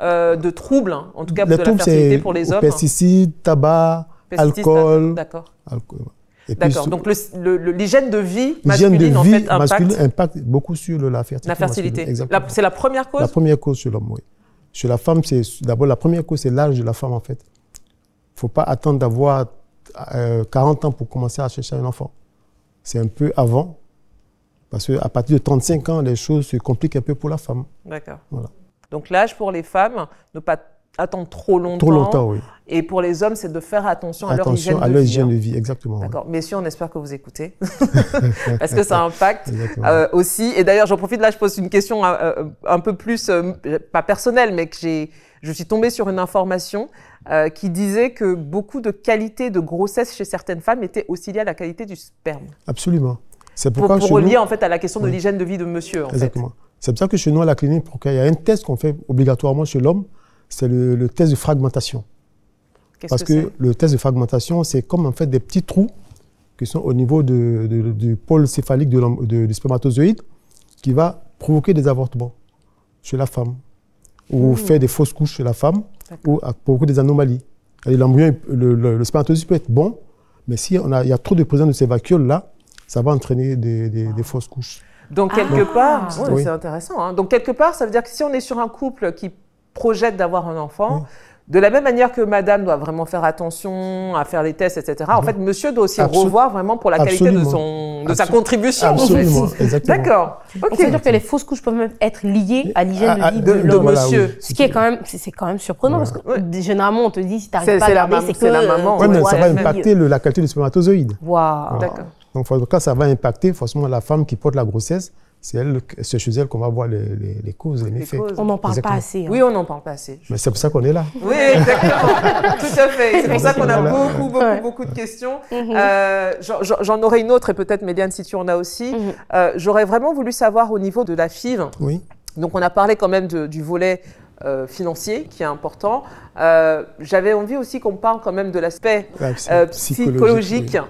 de troubles, en tout cas de la fertilité pour les hommes?
Pesticides, tabac, alcool.
D'accord.
D'accord.
Donc l'hygiène de vie masculine en fait
impacte beaucoup sur la fertilité.
La fertilité. C'est la première cause?
La première cause chez l'homme, oui. Chez la femme, c'est d'abord la première cause, c'est l'âge de la femme en fait. Il ne faut pas attendre d'avoir 40 ans pour commencer à chercher un enfant. C'est un peu avant, parce qu'à partir de 35 ans, les choses se compliquent un peu pour la femme.
D'accord.
Voilà.
Donc l'âge pour les femmes, ne pas attendre trop longtemps.
Trop longtemps, oui.
Et pour les hommes, c'est de faire attention à leur hygiène de vie. À leur
hygiène de vie, exactement.
D'accord. Ouais. Messieurs, on espère que vous écoutez, parce que ça impacte aussi. Et d'ailleurs, j'en profite là, je pose une question un peu plus, pas personnelle, mais que je suis tombée sur une information qui disait que beaucoup de qualités de grossesse chez certaines femmes étaient aussi liées à la qualité du sperme.
Absolument. C'est pourquoi
pour relier en fait à la question de l'hygiène de vie de monsieur.
Exactement. C'est pour ça que chez nous à la clinique, il y a un test qu'on fait obligatoirement chez l'homme, c'est le test de fragmentation. Parce que le test de fragmentation, c'est comme en fait des petits trous qui sont au niveau du pôle céphalique du spermatozoïde qui va provoquer des avortements chez la femme ou faire des fausses couches chez la femme ou provoquer des anomalies. L'embryon, le spermatozoïde peut être bon, mais si il y a trop de présence de ces vacuoles-là, ça va entraîner des fausses couches.
Donc, quelque part, c'est intéressant. Hein. Donc, quelque part, ça veut dire que si on est sur un couple qui projette d'avoir un enfant, De la même manière que madame doit vraiment faire attention à faire les tests, etc., en fait, monsieur doit aussi revoir vraiment pour la qualité de sa contribution.
Absolument, exactement.
D'accord.
Okay. C'est-à-dire que les fausses couches peuvent même être liées à l'hygiène de vie de
monsieur.
Voilà, ce qui est quand même, c'est quand même surprenant parce que généralement, on te dit si tu n'arrives pas à garder, c'est que
la maman.
Oui, mais ça va impacter la qualité du spermatozoïde.
Waouh.
D'accord.
Donc, en tout cas, ça va impacter forcément la femme qui porte la grossesse. C'est chez elle qu'on va voir les causes, les méfaits.
On n'en parle pas assez.
Oui, on n'en parle pas assez.
Mais c'est pour ça qu'on est là.
Oui, exactement. Tout à fait. C'est pour ça qu'on a beaucoup de questions. J'en aurai une autre, et peut-être, Méliane, si tu en as aussi. J'aurais vraiment voulu savoir au niveau de la FIV.
Oui.
Donc, on a parlé quand même du volet financier qui est important. J'avais envie aussi qu'on parle quand même de l'aspect psychologique. Oui.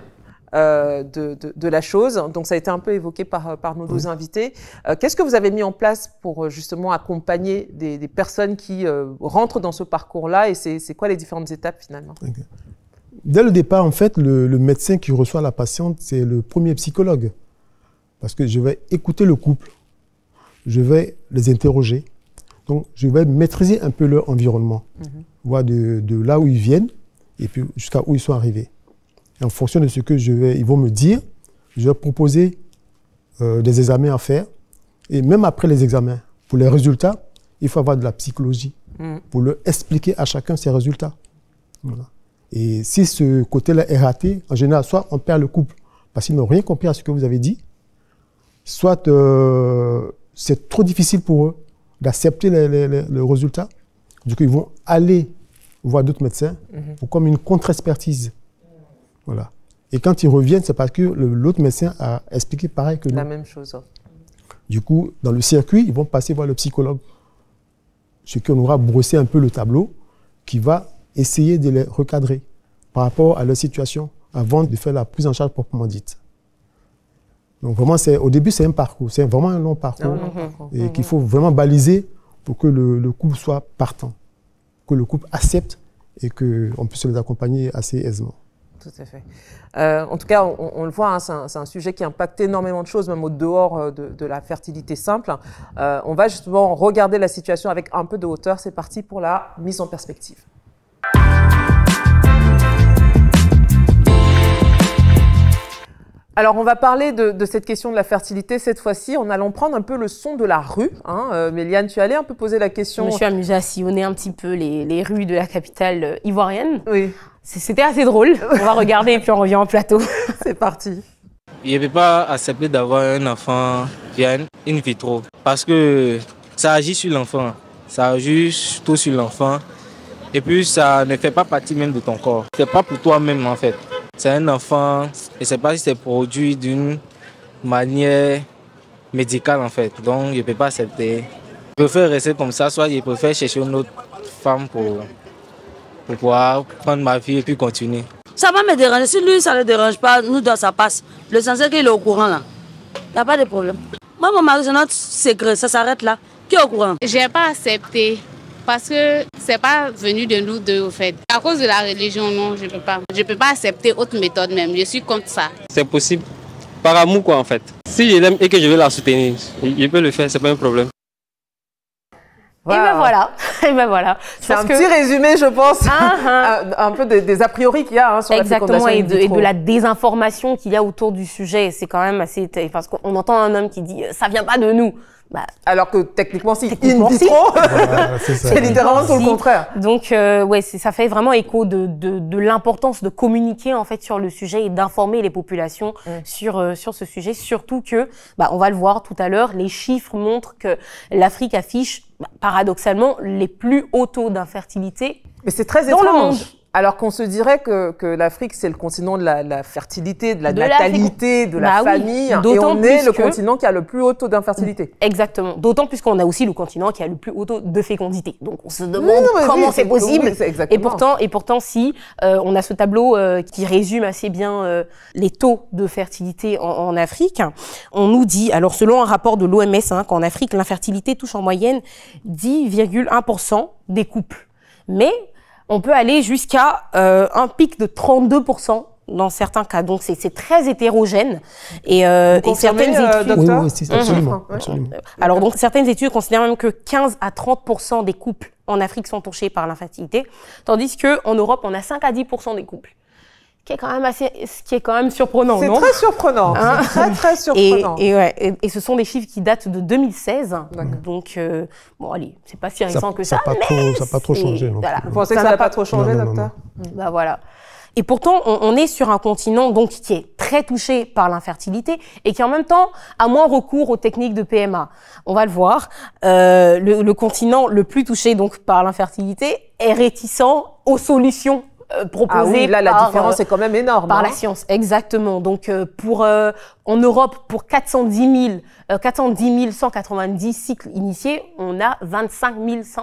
De la chose. Donc, ça a été un peu évoqué par nos deux invités. Qu'est-ce que vous avez mis en place pour justement accompagner des personnes qui rentrent dans ce parcours-là et c'est quoi les différentes étapes finalement?
Okay. Dès le départ, en fait, le médecin qui reçoit la patiente, c'est le premier psychologue. Parce que je vais écouter le couple, je vais les interroger, donc je vais maîtriser un peu leur environnement, voir de là où ils viennent et puis jusqu'à où ils sont arrivés. En fonction de ce que ils vont me dire, je vais proposer des examens à faire. Et même après les examens, pour les résultats, il faut avoir de la psychologie pour leur expliquer à chacun ses résultats. Voilà. Et si ce côté-là est raté, en général, soit on perd le couple parce qu'ils n'ont rien compris à ce que vous avez dit, soit c'est trop difficile pour eux d'accepter le résultat. Du coup, ils vont aller voir d'autres médecins pour comme une contre-expertise. Voilà. Et quand ils reviennent, c'est parce que l'autre médecin a expliqué pareil que nous.
La même chose.
Du coup, dans le circuit, ils vont passer voir le psychologue. Ce qui aura brossé un peu le tableau, qui va essayer de les recadrer par rapport à leur situation avant de faire la prise en charge proprement dite. Donc vraiment, au début, c'est un parcours. C'est vraiment un long parcours et qu'il faut vraiment baliser pour que le couple soit partant, que le couple accepte et qu'on puisse les accompagner assez aisément.
Tout à fait. En tout cas, on le voit, hein, c'est un sujet qui impacte énormément de choses, même au dehors de la fertilité simple. On va justement regarder la situation avec un peu de hauteur. C'est parti pour la mise en perspective. Alors, on va parler de cette question de la fertilité cette fois-ci en allant prendre un peu le son de la rue. Hein. Méliane, tu allais un peu poser la question.
Je me suis amusée à sillonner un petit peu les rues de la capitale ivoirienne.
Oui.
C'était assez drôle. On va regarder et puis on revient en plateau.
C'est parti.
Je ne peux pas accepter d'avoir un enfant qui a in vitro parce que ça agit sur l'enfant. Ça agit surtout sur l'enfant. Et puis, ça ne fait pas partie même de ton corps. Ce n'est pas pour toi-même, en fait. C'est un enfant, je ne sais pas si c'est produit d'une manière médicale, en fait. Donc, je ne peux pas accepter. Je préfère rester comme ça, soit je préfère chercher une autre femme pour pouvoir prendre ma vie et puis continuer.
Ça va me déranger. Si lui, ça ne le dérange pas, nous, ça passe. L'essentiel qu'il est au courant, là. Il n'y a pas de problème. Moi, mon mari, c'est notre secret. Ça s'arrête là. Qui est au courant?
Je n'ai pas accepté. Parce que c'est pas venu de nous deux, au fait. À cause de la religion, non, je peux pas. Je peux pas accepter autre méthode même. Je suis contre ça.
C'est possible. Par amour, quoi, en fait. Si je l'aime et que je veux la soutenir, je peux le faire, c'est pas un problème.
Wow. Et ben voilà.
C'est un petit résumé, je pense, un peu des a priori qu'il y a sur la fécondation in vitro.
Et de la désinformation qu'il y a autour du sujet. C'est quand même assez... Parce qu'on entend un homme qui dit « ça vient pas de nous ». Bah,
alors que techniquement, si in vitro, c'est littéralement tout le contraire.
Donc, ouais, ça fait vraiment écho de l'importance de communiquer en fait sur le sujet et d'informer les populations sur ce sujet. Surtout que, on va le voir tout à l'heure, les chiffres montrent que l'Afrique affiche paradoxalement les plus hauts taux d'infertilité.
Mais c'est très étrange. Dans le monde. Alors qu'on se dirait que l'Afrique, c'est le continent de la fertilité, de la natalité, de la famille, et on est le continent qui a le plus haut taux d'infertilité.
Exactement. D'autant plus qu'on a aussi le continent qui a le plus haut taux de fécondité. Donc on se demande comment c'est possible. Et pourtant, si on a ce tableau qui résume assez bien les taux de fertilité en Afrique, on nous dit, alors selon un rapport de l'OMS, qu'en Afrique, l'infertilité touche en moyenne 10,1% des couples. Mais on peut aller jusqu'à un pic de 32% dans certains cas. Donc, c'est très hétérogène. Et certaines études...
Oui, absolument.
Alors, donc, certaines études considèrent même que 15 à 30% des couples en Afrique sont touchés par l'infertilité, tandis qu'en Europe, on a 5 à 10% des couples. Ce qui est quand même surprenant, non ?
C'est très surprenant, c'est très très surprenant.
Et ce sont des chiffres qui datent de 2016, donc bon allez, c'est pas si récent que ça, mais
ça n'a pas trop changé.
Voilà.
Vous pensez que ça n'a pas trop changé, docteur ?
Bah voilà. Et pourtant, on est sur un continent donc qui est très touché par l'infertilité et qui en même temps a moins recours aux techniques de PMA. On va le voir. Le continent le plus touché donc par l'infertilité est réticent aux solutions proposées
la différence est quand même énorme.
Par la science, exactement. Donc, en Europe, pour 410 190 cycles initiés, on a 25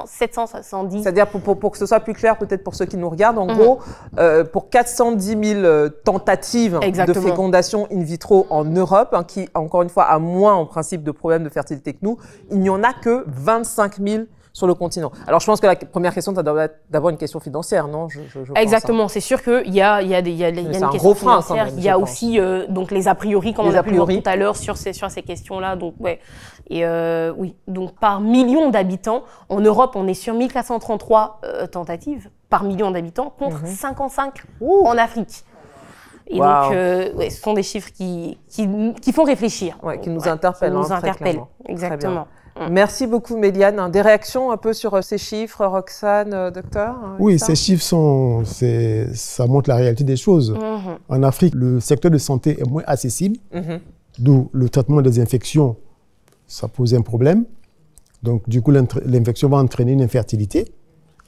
770.
C'est-à-dire, pour que ce soit plus clair, peut-être pour ceux qui nous regardent, en gros, pour 410 000 tentatives de fécondation in vitro en Europe, qui, encore une fois, a moins, en principe, de problèmes de fertilité que nous, il n'y en a que 25 000 sur le continent. Alors, je pense que la première question, ça doit être d'abord une question financière, non ?
Exactement. C'est sûr qu'il y a une question financière. Il y a aussi donc les a priori, comme on a pu le voir tout à l'heure sur ces questions-là. Donc, ouais. Et oui. Donc, par million d'habitants, en Europe, on est sur 1433 tentatives par million d'habitants contre 55 en Afrique. Et donc, ce sont des chiffres qui font réfléchir.
Ouais, qui nous interpellent.
Qui nous interpellent, exactement.
Merci beaucoup, Méliane. Des réactions un peu sur ces chiffres, Roxane, docteur ?
Oui, ces chiffres ça montre la réalité des choses. En Afrique, le secteur de santé est moins accessible, d'où le traitement des infections, ça pose un problème. Donc, du coup, l'infection va entraîner une infertilité.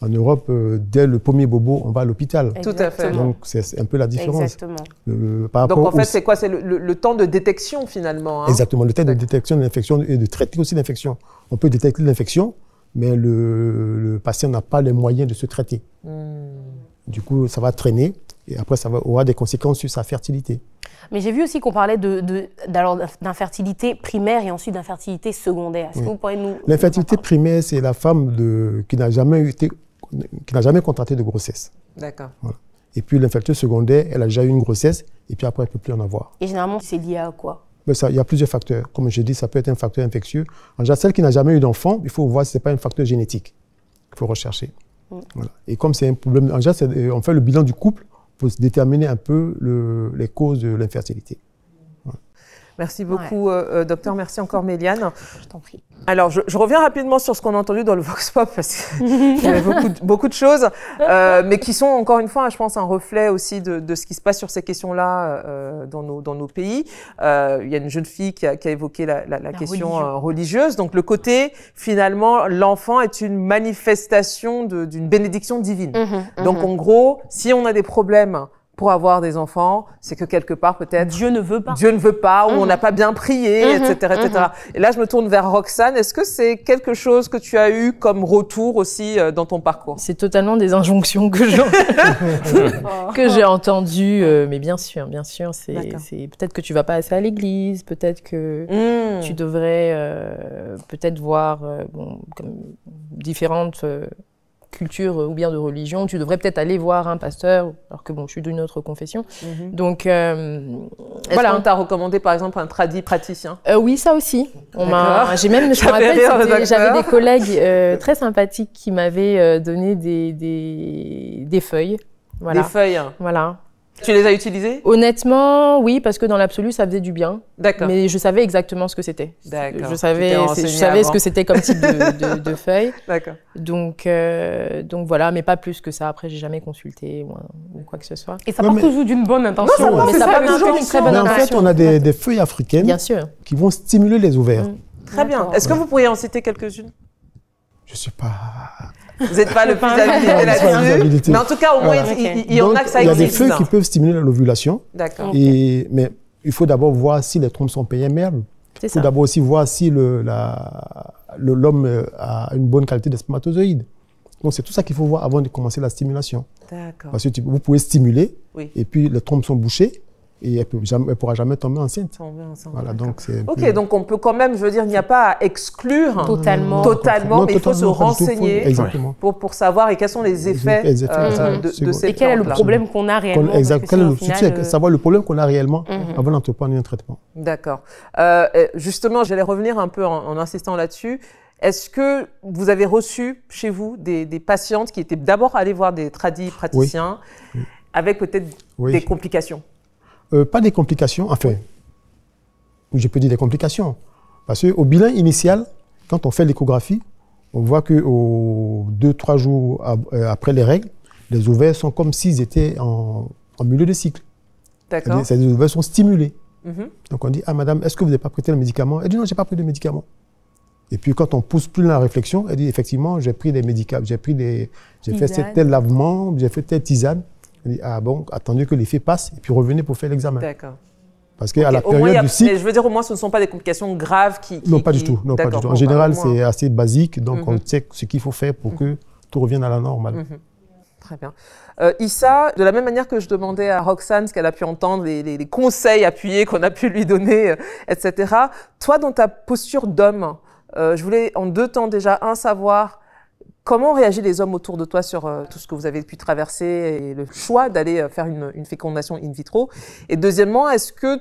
En Europe, dès le premier bobo, on va à l'hôpital.
Tout à fait.
Donc, c'est un peu la différence.
Exactement.
Donc, en fait, c'est quoi ? C'est le temps de détection, finalement.
Exactement, le temps de détection de l'infection et de traiter aussi l'infection. On peut détecter l'infection, mais le patient n'a pas les moyens de se traiter. Du coup, ça va traîner et après, ça aura des conséquences sur sa fertilité.
Mais j'ai vu aussi qu'on parlait d'infertilité primaire et ensuite d'infertilité secondaire. Est-ce que vous pourriez nous...
L'infertilité primaire, c'est la femme qui n'a jamais contracté de grossesse.
D'accord.
Voilà. Et puis l'infertilité secondaire, elle a déjà eu une grossesse et puis après, elle ne peut plus en avoir.
Et généralement, c'est lié à quoi ?
Il y a plusieurs facteurs. Comme je dis, ça peut être un facteur infectieux. En général, celle qui n'a jamais eu d'enfant, il faut voir si ce n'est pas un facteur génétique. Il faut rechercher. Voilà. Et comme c'est un problème, en général, on fait le bilan du couple pour déterminer un peu les causes de l'infertilité. Voilà.
Merci beaucoup, docteur. Merci encore, Méliane.
Je t'en prie.
Alors, je reviens rapidement sur ce qu'on a entendu dans le Vox Pop, parce qu'il y avait beaucoup de choses, mais qui sont, encore une fois, je pense, un reflet aussi de ce qui se passe sur ces questions-là dans nos pays. Il y a une jeune fille qui a évoqué la question religieuse. Donc, le côté, finalement, l'enfant est une manifestation d'une bénédiction divine. Donc, en gros, si on a des problèmes pour avoir des enfants, c'est que quelque part, peut-être...
Dieu ne veut pas.
Dieu ne veut pas, ou on n'a pas bien prié, etc., etc. Et là, je me tourne vers Roxane. Est-ce que c'est quelque chose que tu as eu comme retour aussi dans ton parcours ?
C'est totalement des injonctions que j'ai entendues. Mais bien sûr, c'est peut-être que tu vas pas assez à l'église, peut-être que tu devrais peut-être voir comme différentes... culture ou bien de religion, tu devrais peut-être aller voir un pasteur, alors que bon, je suis d'une autre confession. Donc,
est-ce qu'on t'a recommandé, par exemple, un tradit praticien ?
Oui, ça aussi. Je me rappelle, j'avais des collègues très sympathiques qui m'avaient donné des feuilles. Voilà.
Des feuilles.
Voilà.
Tu les as utilisées ?
Honnêtement, oui, parce que dans l'absolu, ça faisait du bien.
D'accord.
Mais je savais exactement ce que c'était.
D'accord.
Je savais ce que c'était comme type de feuille.
D'accord.
Donc voilà, mais pas plus que ça. Après, j'ai jamais consulté ou quoi que ce soit.
Et ça part toujours d'une bonne intention.
Mais ça part toujours d'une très bonne intention.
En fait, on a des feuilles africaines qui vont stimuler les ovaires.
Très bien. Est-ce que vous pourriez en citer quelques-unes ?
Je ne suis pas...
Vous n'êtes pas le plus habilité là-dessus. Mais en tout cas, au moins, il y en a que ça existe.
Il y a des feuilles qui peuvent stimuler l'ovulation.
D'accord.
Mais il faut d'abord voir si les trompes sont perméables. Il faut d'abord aussi voir si l'homme a une bonne qualité de spermatozoïdes. Donc, c'est tout ça qu'il faut voir avant de commencer la stimulation.
D'accord.
Parce que vous pouvez stimuler, et puis les trompes sont bouchées. Et elle ne pourra jamais tomber enceinte. Voilà, donc
donc on peut quand même, je veux dire, il n'y a pas à exclure totalement, mais il faut se renseigner pour savoir quels sont les effets de ces plantes-là.
Et quel est le problème qu'on a réellement.
Savoir le problème qu'on a réellement avant d'entreprendre un traitement.
D'accord. Justement, j'allais revenir un peu en insistant là-dessus. Est-ce que vous avez reçu chez vous des patientes qui étaient d'abord allées voir des tradis praticiens avec peut-être des complications?
Pas des complications, enfin, je peux dire des complications. Parce qu'au bilan initial, quand on fait l'échographie, on voit qu'aux 2-3 jours après les règles, les ovaires sont comme s'ils étaient en milieu de cycle.
D'accord.
Les ovaires sont stimulés. Donc on dit, ah madame, est-ce que vous n'avez pas pris tel médicament? Elle dit, non, je n'ai pas pris de médicament. Et puis quand on pousse plus dans la réflexion, elle dit, effectivement, j'ai pris des médicaments, j'ai fait tel lavement, j'ai fait telle tisane. Elle dit, ah bon, attendez que l'effet passe, et puis revenez pour faire l'examen.
D'accord.
Parce qu'à la période du cycle...
Mais je veux dire, au moins, ce ne sont pas des complications graves
Non, pas du tout. Non, pas du tout. En général, c'est assez basique, donc on sait ce qu'il faut faire pour que tout revienne à la normale.
Très bien. Issa, de la même manière que je demandais à Roxane ce qu'elle a pu entendre, les conseils appuyés qu'on a pu lui donner, etc. Toi, dans ta posture d'homme, je voulais en 2 temps déjà, savoir comment réagissent les hommes autour de toi sur tout ce que vous avez pu traverser et le choix d'aller faire une fécondation in vitro. Et deuxièmement, est-ce que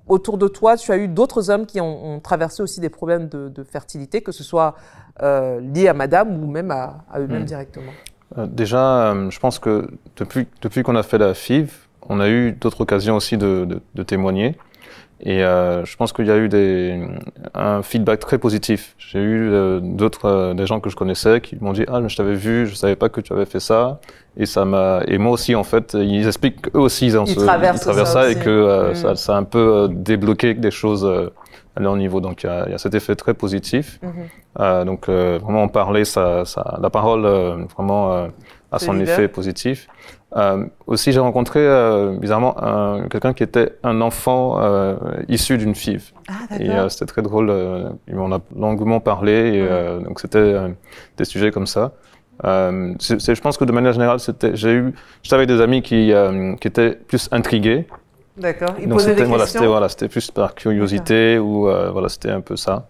autour de toi, tu as eu d'autres hommes qui ont traversé aussi des problèmes de fertilité, que ce soit liés à madame ou même à eux-mêmes directement?
Déjà, je pense que depuis qu'on a fait la FIV, on a eu d'autres occasions aussi de témoigner. Et je pense qu'il y a eu un feedback très positif. J'ai eu des gens que je connaissais qui m'ont dit « Ah, je t'avais vu, je savais pas que tu avais fait ça. » Et moi aussi, en fait, ils expliquent qu'eux aussi, ils traversent ça et que ça a un peu débloqué des choses à leur niveau. Donc, il y a cet effet très positif. Donc, vraiment en parler, la parole vraiment a son effet positif. Aussi, j'ai rencontré bizarrement quelqu'un qui était un enfant issu d'une FIV. Et c'était très drôle. On a longuement parlé. Et, donc, c'était des sujets comme ça. Je pense que de manière générale, j'étais avec des amis qui étaient plus intrigués.
D'accord. Ils posaient des questions.
C'était plus par curiosité ou c'était un peu ça.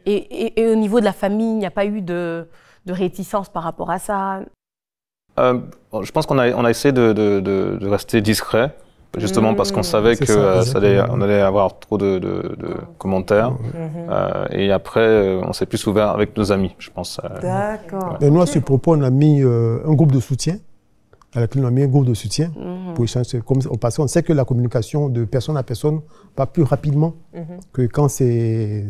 Et au niveau de la famille, il n'y a pas eu de réticence par rapport à ça?
Je pense qu'on a essayé de rester discret, justement parce qu'on savait qu'on allait avoir trop de commentaires. Et après, on s'est plus ouvert avec nos amis, je pense.
D'accord.
Et nous, à ce propos, on a mis un groupe de soutien. À laquelle on a mis un groupe de soutien pour échanger. Parce qu'on sait que la communication de personne à personne va plus rapidement que quand c'est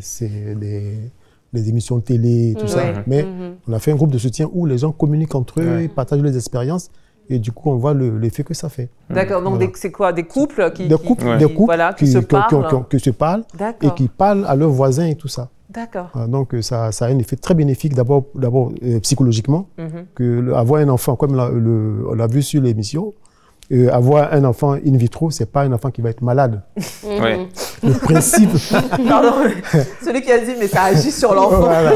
les émissions de télé et tout ça. Mais on a fait un groupe de soutien où les gens communiquent entre eux, ils partagent leurs expériences. Et du coup, on voit l'effet que ça fait.
D'accord. Donc, c'est quoi? Des couples qui
se parlent et qui parlent à leurs voisins et tout ça.
D'accord.
Donc, ça a un effet très bénéfique, d'abord psychologiquement, avoir un enfant, comme on l'a vu sur l'émission, avoir un enfant in vitro, c'est pas un enfant qui va être malade. Le principe...
Pardon, celui qui a dit, mais ça agit sur l'enfant.
Voilà.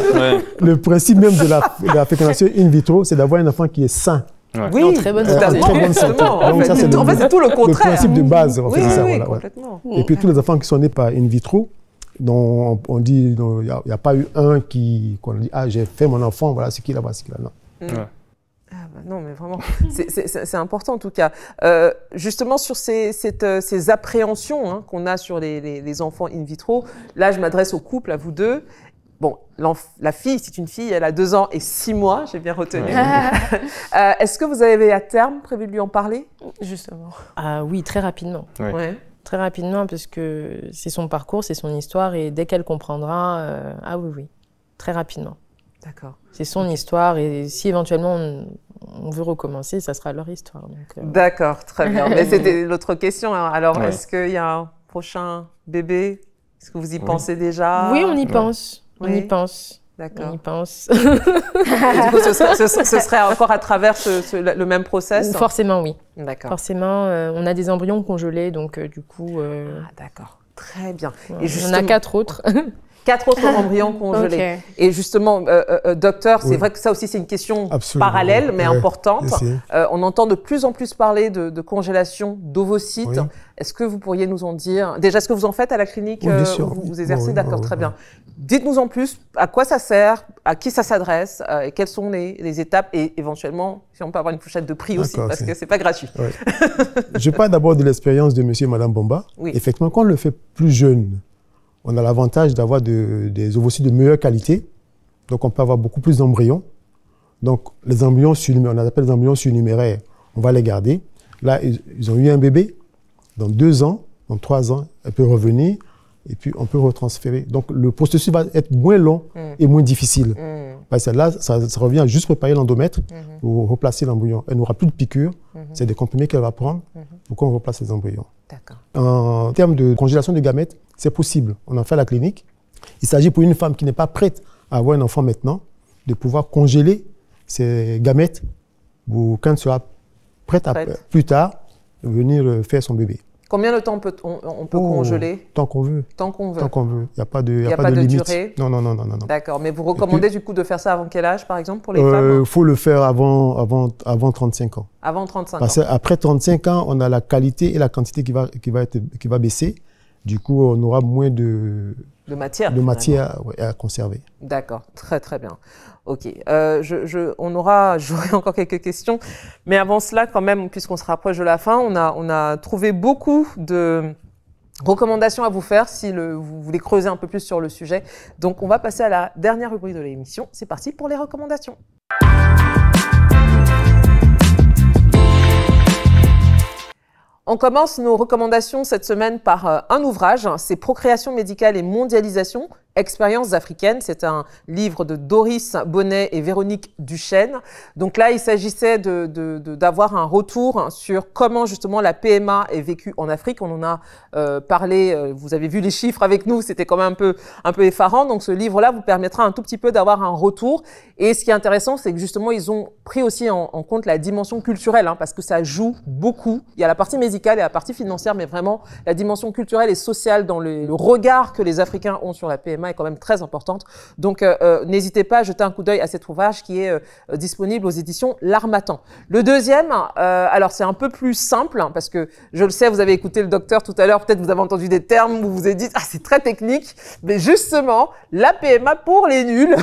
Le principe même de la fécondation in vitro, c'est d'avoir un enfant qui est sain.
Oui, en très bonne santé. En fait, c'est tout le contraire.
Le principe de base, en fait, c'est ça. Voilà,
complètement.
Et puis, tous les enfants qui sont nés par in vitro, dont on dit, il n'y a pas eu un qu'on a dit, ah, j'ai fait mon enfant, voilà ce qu'il a, voilà ce qu'il a. Non.
Ah bah non, mais vraiment, c'est important en tout cas. Justement, sur ces appréhensions qu'on a sur les enfants in vitro, là, je m'adresse au couple, à vous deux. Bon, la fille, c'est une fille, elle a 2 ans et 6 mois, j'ai bien retenu. Est-ce que vous avez à terme prévu de lui en parler, justement?
Oui, très rapidement. Très rapidement, parce que c'est son parcours, c'est son histoire, et dès qu'elle comprendra, oui, très rapidement.
D'accord.
C'est son histoire, et si éventuellement on veut recommencer, ça sera leur histoire.
D'accord, très bien. Mais c'était l'autre question. Hein. Alors, est-ce qu'il y a un prochain bébé? Est-ce que vous y pensez déjà?
Oui, on y pense. On y pense.
D'accord.
On y pense.
Du coup, ce serait encore à travers le même process?
Forcément, oui.
D'accord.
Forcément, on a des embryons congelés, donc du coup...
d'accord. Très bien.
Et justement... On a 4 autres.
4 autres embryons congelés. Okay. Et justement, docteur, c'est vrai que ça aussi, c'est une question parallèle, mais importante. On entend de plus en plus parler de congélation d'ovocytes. Oui. Est-ce que vous pourriez nous en dire? Déjà, est-ce que vous en faites à la clinique où vous exercez? D'accord, très bien. Dites-nous en plus à quoi ça sert, à qui ça s'adresse, et quelles sont les étapes, et éventuellement, si on peut avoir une fourchette de prix aussi, parce que c'est pas gratuit.
Je parle d'abord de l'expérience de monsieur et madame Bomba. Effectivement, quand on le fait plus jeune, on a l'avantage d'avoir des ovocytes de meilleure qualité. Donc, on peut avoir beaucoup plus d'embryons. Donc, les embryons, on les appelle les embryons surnuméraires. On va les garder. Là, ils ont eu un bébé. Dans 2 ans, dans 3 ans, elle peut revenir et puis on peut retransférer. Donc, le processus va être moins long et moins difficile. Parce que là, ça revient à juste préparer l'endomètre pour replacer l'embryon. Elle n'aura plus de piqûres. C'est des comprimés qu'elle va prendre pour qu'on replace les embryons. En termes de congélation de gamètes, c'est possible. On en fait à la clinique. Il s'agit pour une femme qui n'est pas prête à avoir un enfant maintenant, de pouvoir congeler ses gamètes pour quand elle sera prête à, plus tard, venir faire son bébé.
Combien de temps on peut congeler?
Tant qu'on veut.
Tant qu'on veut.
Tant qu'on veut. Il n'y a pas de, limite.
Durée?
Non.
D'accord. Mais vous recommandez du coup de faire ça avant quel âge, par exemple, pour les femmes?
Il faut le faire avant 35 ans.
Avant 35 ans.
Parce qu'après 35 ans, on a la qualité et la quantité qui va baisser. Du coup, on aura moins de
matière,
à conserver.
D'accord, très très bien. Ok, j'aurai encore quelques questions, mais avant cela, quand même, puisqu'on se rapproche de la fin, on a trouvé beaucoup de recommandations à vous faire si vous voulez creuser un peu plus sur le sujet. Donc, on va passer à la dernière rubrique de l'émission. C'est parti pour les recommandations. On commence nos recommandations cette semaine par un ouvrage, c'est Procréation médicale et mondialisation, expériences africaines. C'est un livre de Doris Bonnet et Véronique Duchesne. Donc là, il s'agissait d'avoir un retour sur comment justement la PMA est vécue en Afrique. On en a parlé, vous avez vu les chiffres avec nous, c'était quand même un peu effarant. Donc ce livre-là vous permettra un tout petit peu d'avoir un retour. Et ce qui est intéressant, c'est que justement, ils ont pris aussi en compte la dimension culturelle, parce que ça joue beaucoup. Il y a la partie médicale et la partie financière, mais vraiment la dimension culturelle et sociale dans le regard que les Africains ont sur la PMA est quand même très importante. Donc, n'hésitez pas à jeter un coup d'œil à cet ouvrage qui est disponible aux éditions L'Harmattan. Le deuxième, alors c'est un peu plus simple, parce que je le sais, vous avez écouté le docteur tout à l'heure, peut-être vous avez entendu des termes où vous vous êtes dit « Ah, c'est très technique », mais justement, la PMA pour les nuls,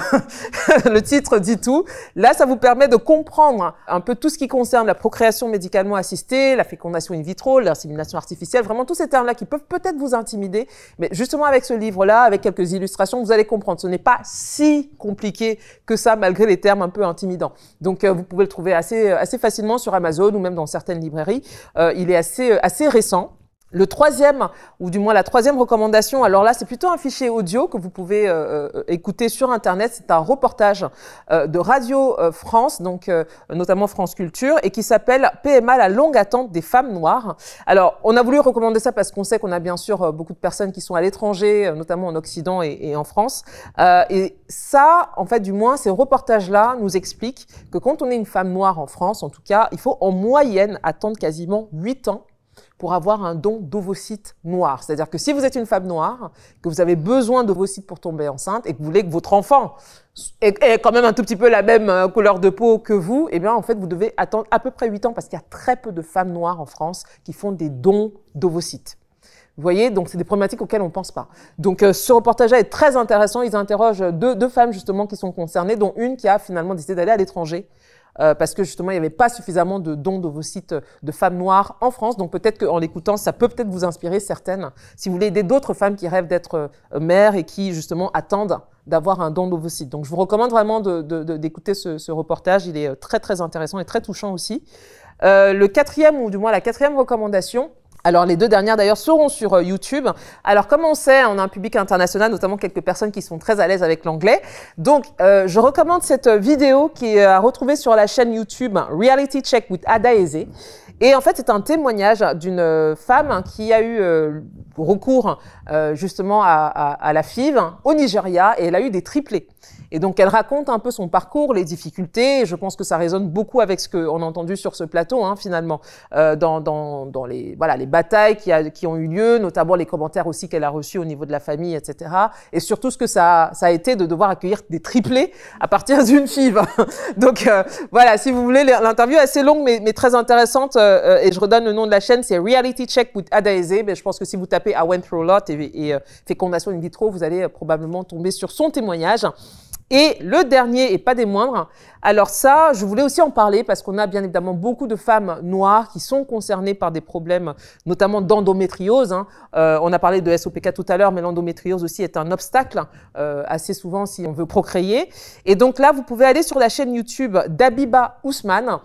le titre dit tout. Là, ça vous permet de comprendre un peu tout ce qui concerne la procréation médicalement assistée, la fécondation in vitro, l'insémination artificielle, vraiment tous ces termes-là qui peuvent peut-être vous intimider, mais justement avec ce livre-là, avec quelques illustrations, vous allez comprendre. Ce n'est pas si compliqué que ça, malgré les termes un peu intimidants. Donc, vous pouvez le trouver assez facilement sur Amazon ou même dans certaines librairies. Il est assez récent. Le troisième, ou du moins la troisième recommandation, alors là, c'est plutôt un fichier audio que vous pouvez écouter sur Internet. C'est un reportage de Radio France, donc notamment France Culture, et qui s'appelle « PMA, la longue attente des femmes noires ». Alors, on a voulu recommander ça parce qu'on sait qu'on a bien sûr beaucoup de personnes qui sont à l'étranger, notamment en Occident et en France. Et ça, en fait, du moins, ces reportages-là nous expliquent que quand on est une femme noire en France, en tout cas, il faut en moyenne attendre quasiment 8 ans pour avoir un don d'ovocytes noirs. C'est-à-dire que si vous êtes une femme noire, que vous avez besoin d'ovocytes pour tomber enceinte et que vous voulez que votre enfant ait quand même un tout petit peu la même couleur de peau que vous, eh bien, en fait, vous devez attendre à peu près 8 ans parce qu'il y a très peu de femmes noires en France qui font des dons d'ovocytes. Vous voyez, donc c'est des problématiques auxquelles on ne pense pas. Donc ce reportage-là est très intéressant. Ils interrogent deux femmes justement qui sont concernées, dont une qui a finalement décidé d'aller à l'étranger. Parce que justement, il n'y avait pas suffisamment de dons d'ovocytes de femmes noires en France. Donc peut-être qu'en l'écoutant, ça peut peut-être vous inspirer certaines. Si vous voulez aider d'autres femmes qui rêvent d'être mères et qui justement attendent d'avoir un don d'ovocytes. Donc je vous recommande vraiment d'écouter ce reportage. Il est très très intéressant et très touchant aussi. Le quatrième, ou du moins la quatrième recommandation, alors, les deux dernières, d'ailleurs, seront sur YouTube. Alors, comme on sait, on a un public international, notamment quelques personnes qui sont très à l'aise avec l'anglais. Donc, je recommande cette vidéo qui est à retrouver sur la chaîne YouTube Reality Check with Ada Eze. Et en fait, c'est un témoignage d'une femme qui a eu recours justement à la FIV au Nigeria et elle a eu des triplés. Et donc, elle raconte un peu son parcours, les difficultés. Et je pense que ça résonne beaucoup avec ce qu'on a entendu sur ce plateau, finalement, dans les batailles qui ont eu lieu, notamment les commentaires aussi qu'elle a reçus au niveau de la famille, etc. Et surtout ce que ça a été de devoir accueillir des triplés à partir d'une FIV. Donc, voilà, si vous voulez, l'interview est assez longue, mais très intéressante. Et je redonne le nom de la chaîne, c'est Reality Check with Ada Eze. Mais je pense que si vous tapez I went through a lot et fécondation in vitro, vous allez probablement tomber sur son témoignage. Et le dernier, et pas des moindres, alors ça, je voulais aussi en parler parce qu'on a bien évidemment beaucoup de femmes noires qui sont concernées par des problèmes, notamment d'endométriose. On a parlé de SOPK tout à l'heure, mais l'endométriose aussi est un obstacle assez souvent si on veut procréer. Et donc là, vous pouvez aller sur la chaîne YouTube d'Abiba Ousmane.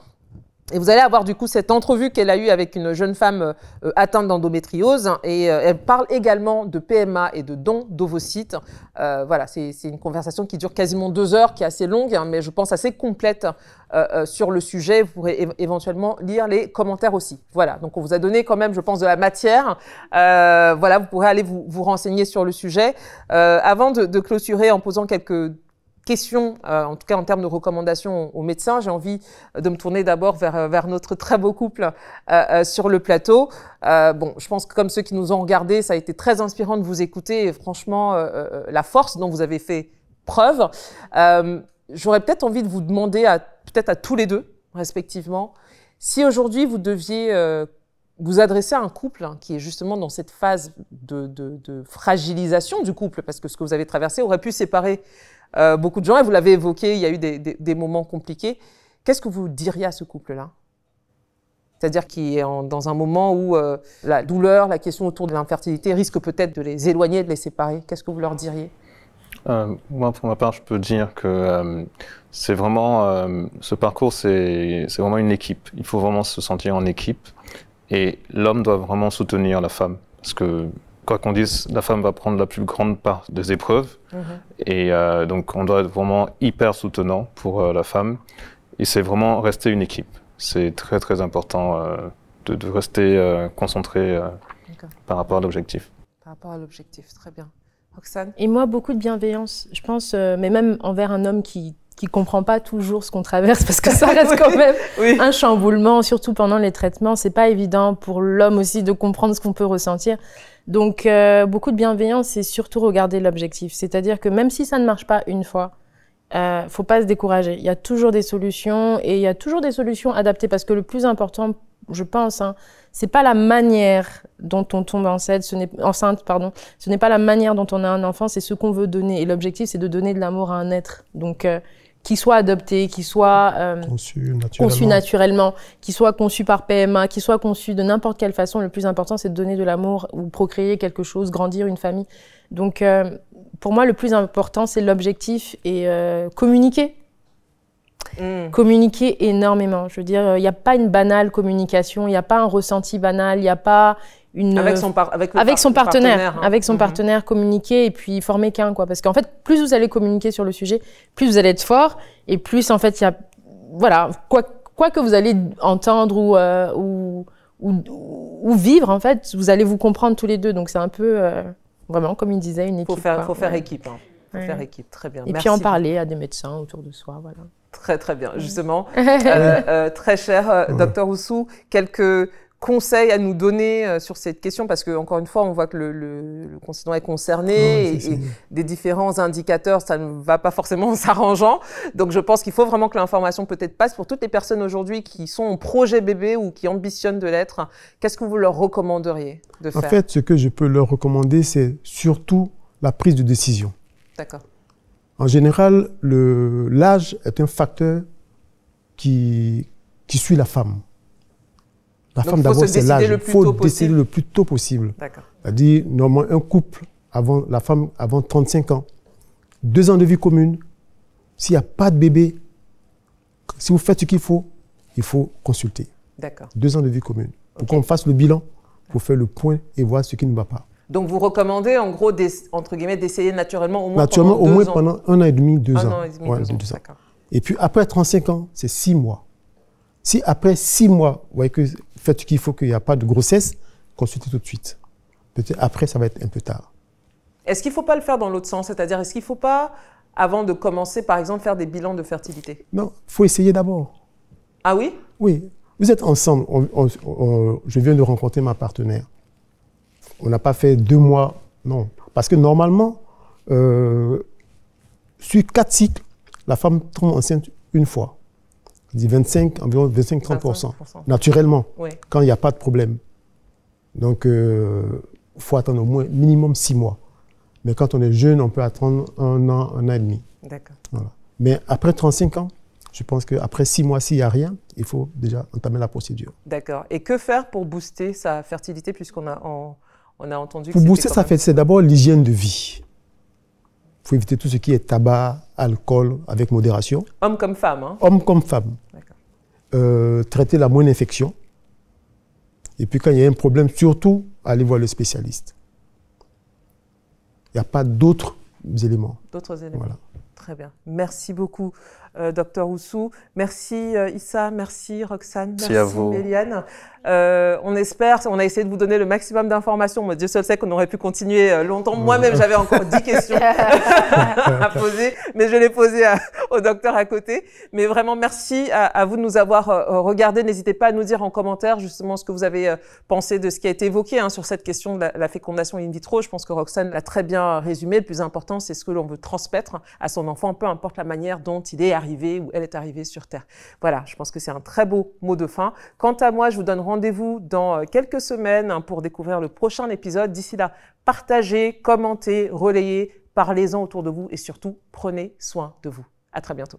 Et vous allez avoir du coup cette entrevue qu'elle a eue avec une jeune femme atteinte d'endométriose et elle parle également de PMA et de don d'ovocytes. Voilà, c'est une conversation qui dure quasiment 2 heures, qui est assez longue, mais je pense assez complète sur le sujet. Vous pourrez éventuellement lire les commentaires aussi. Voilà, donc on vous a donné quand même, je pense, de la matière. Voilà, vous pourrez aller vous renseigner sur le sujet. Avant de clôturer en posant quelques question, en tout cas en termes de recommandations aux médecins, j'ai envie de me tourner d'abord vers notre très beau couple sur le plateau. Bon, je pense que comme ceux qui nous ont regardés, ça a été très inspirant de vous écouter et franchement, la force dont vous avez fait preuve. J'aurais peut-être envie de vous demander, peut-être à tous les deux, respectivement, si aujourd'hui vous deviez vous adresser à un couple qui est justement dans cette phase de fragilisation du couple, parce que ce que vous avez traversé aurait pu séparer beaucoup de gens, et vous l'avez évoqué, il y a eu des moments compliqués. Qu'est-ce que vous diriez à ce couple-là? C'est-à-dire qu'il est dans un moment où la douleur, la question autour de l'infertilité risque peut-être de les éloigner, de les séparer. Qu'est-ce que vous leur diriez?
Moi, pour ma part, je peux dire que c'est vraiment, ce parcours, c'est vraiment une équipe. Il faut vraiment se sentir en équipe, et l'homme doit vraiment soutenir la femme, parce que quoi qu'on dise, la femme va prendre la plus grande part des épreuves. Et donc, on doit être vraiment hyper soutenant pour la femme. Et c'est vraiment rester une équipe. C'est très, très important de rester concentré par rapport à l'objectif.
Par rapport à l'objectif, très bien. Roxane?
Et moi, beaucoup de bienveillance. Je pense, mais même envers un homme qui comprend pas toujours ce qu'on traverse, parce que ça reste quand même un chamboulement, surtout pendant les traitements. C'est pas évident pour l'homme aussi de comprendre ce qu'on peut ressentir. Donc, beaucoup de bienveillance et surtout regarder l'objectif. C'est-à-dire que même si ça ne marche pas une fois, faut pas se décourager. Il y a toujours des solutions et il y a toujours des solutions adaptées, parce que le plus important, je pense, c'est pas la manière dont on tombe enceinte, ce n'est pas la manière dont on a un enfant, c'est ce qu'on veut donner. Et l'objectif, c'est de donner de l'amour à un être. Donc, qu'il soit adopté, qu'il soit conçu naturellement, qu'il soit conçu par PMA, qu'il soit conçu de n'importe quelle façon, le plus important, c'est de donner de l'amour ou procréer quelque chose, grandir une famille. Donc, pour moi, le plus important, c'est l'objectif et communiquer. Communiquer énormément. Je veux dire, il n'y a pas une banale communication, il n'y a pas un ressenti banal, il n'y a pas une...
Avec son partenaire.
Avec son partenaire, communiquer et puis former qu'un, quoi. Parce qu'en fait, plus vous allez communiquer sur le sujet, plus vous allez être fort et plus, en fait, il y a... Voilà, quoi que vous allez entendre ou vivre, en fait, vous allez vous comprendre tous les deux. Donc, c'est un peu, vraiment, comme il disait, une équipe.
Faut faire équipe. Faut faire équipe, très bien.
Et puis en parler à des médecins autour de soi, voilà.
Très, très bien. Justement, très cher Dr Oussou, quelques conseils à nous donner sur cette question, parce que encore une fois, on voit que le concitoyen est concerné et des différents indicateurs, ça ne va pas forcément en s'arrangeant. Donc, je pense qu'il faut vraiment que l'information peut-être passe pour toutes les personnes aujourd'hui qui sont en projet bébé ou qui ambitionnent de l'être. Qu'est-ce que vous leur recommanderiez de faire?
En fait, ce que je peux leur recommander, c'est surtout la prise de décision.
D'accord.
En général, l'âge est un facteur qui suit la femme. La femme, d'abord, c'est l'âge. Il faut décider le plus tôt possible. C'est-à-dire, normalement, un couple, la femme avant 35 ans, 2 ans de vie commune, s'il n'y a pas de bébé, si vous faites ce qu'il faut consulter. 2 ans de vie commune. Pour qu'on fasse le bilan, pour faire le point et voir ce qui ne va pas.
Donc, vous recommandez, en gros, entre guillemets, d'essayer naturellement au moins
pendant 1 an et demi, 2 ans. 2 ans. Et puis, après 35 ans, c'est 6 mois. Si après 6 mois, vous voyez que vous faites ce qu'il faut, qu'il n'y a pas de grossesse, consultez tout de suite. Peut-être après, ça va être un peu tard.
Est-ce qu'il ne faut pas le faire dans l'autre sens? C'est-à-dire, est-ce qu'il ne faut pas, avant de commencer, par exemple, faire des bilans de fertilité?
Non, il faut essayer d'abord.
Ah oui?
Oui. Vous êtes ensemble. Je viens de rencontrer ma partenaire. On n'a pas fait 2 mois, non. Parce que normalement, sur 4 cycles, la femme tombe enceinte une fois. Je dis environ 25-30%. Naturellement, quand il n'y a pas de problème. Donc, il faut attendre au moins minimum 6 mois. Mais quand on est jeune, on peut attendre 1 an, 1 an et demi.
D'accord.
Voilà. Mais après 35 ans, je pense qu'après 6 mois, s'il n'y a rien, il faut déjà entamer la procédure.
D'accord. Et que faire pour booster sa fertilité, puisqu'on a, on a entendu que
pour booster sa
même...
fertilité, c'est d'abord l'hygiène de vie. Il faut éviter tout ce qui est tabac, alcool, avec modération.
Homme comme femme. Hein.
Homme comme femme. Traiter la moindre infection. Et puis quand il y a un problème, surtout, aller voir le spécialiste. Il n'y a pas d'autres éléments.
D'autres éléments.
Voilà.
Très bien. Merci beaucoup, Dr Oussou. Merci Issa, merci Roxane, merci
à vous.
Méliane. On espère, on a essayé de vous donner le maximum d'informations, mais Dieu seul sait qu'on aurait pu continuer longtemps. Moi-même, j'avais encore 10 questions à poser, mais je l'ai posé au docteur à côté. Mais vraiment, merci à vous de nous avoir regardés. N'hésitez pas à nous dire en commentaire justement ce que vous avez pensé de ce qui a été évoqué sur cette question de la fécondation in vitro. Je pense que Roxane l'a très bien résumé. Le plus important, c'est ce que l'on veut transmettre à son enfant, peu importe la manière dont il est arrivé ou elle est arrivée sur Terre. Voilà, je pense que c'est un très beau mot de fin. Quant à moi, je vous donne rendez-vous dans quelques semaines pour découvrir le prochain épisode. D'ici là, partagez, commentez, relayez, parlez-en autour de vous et surtout, prenez soin de vous. À très bientôt.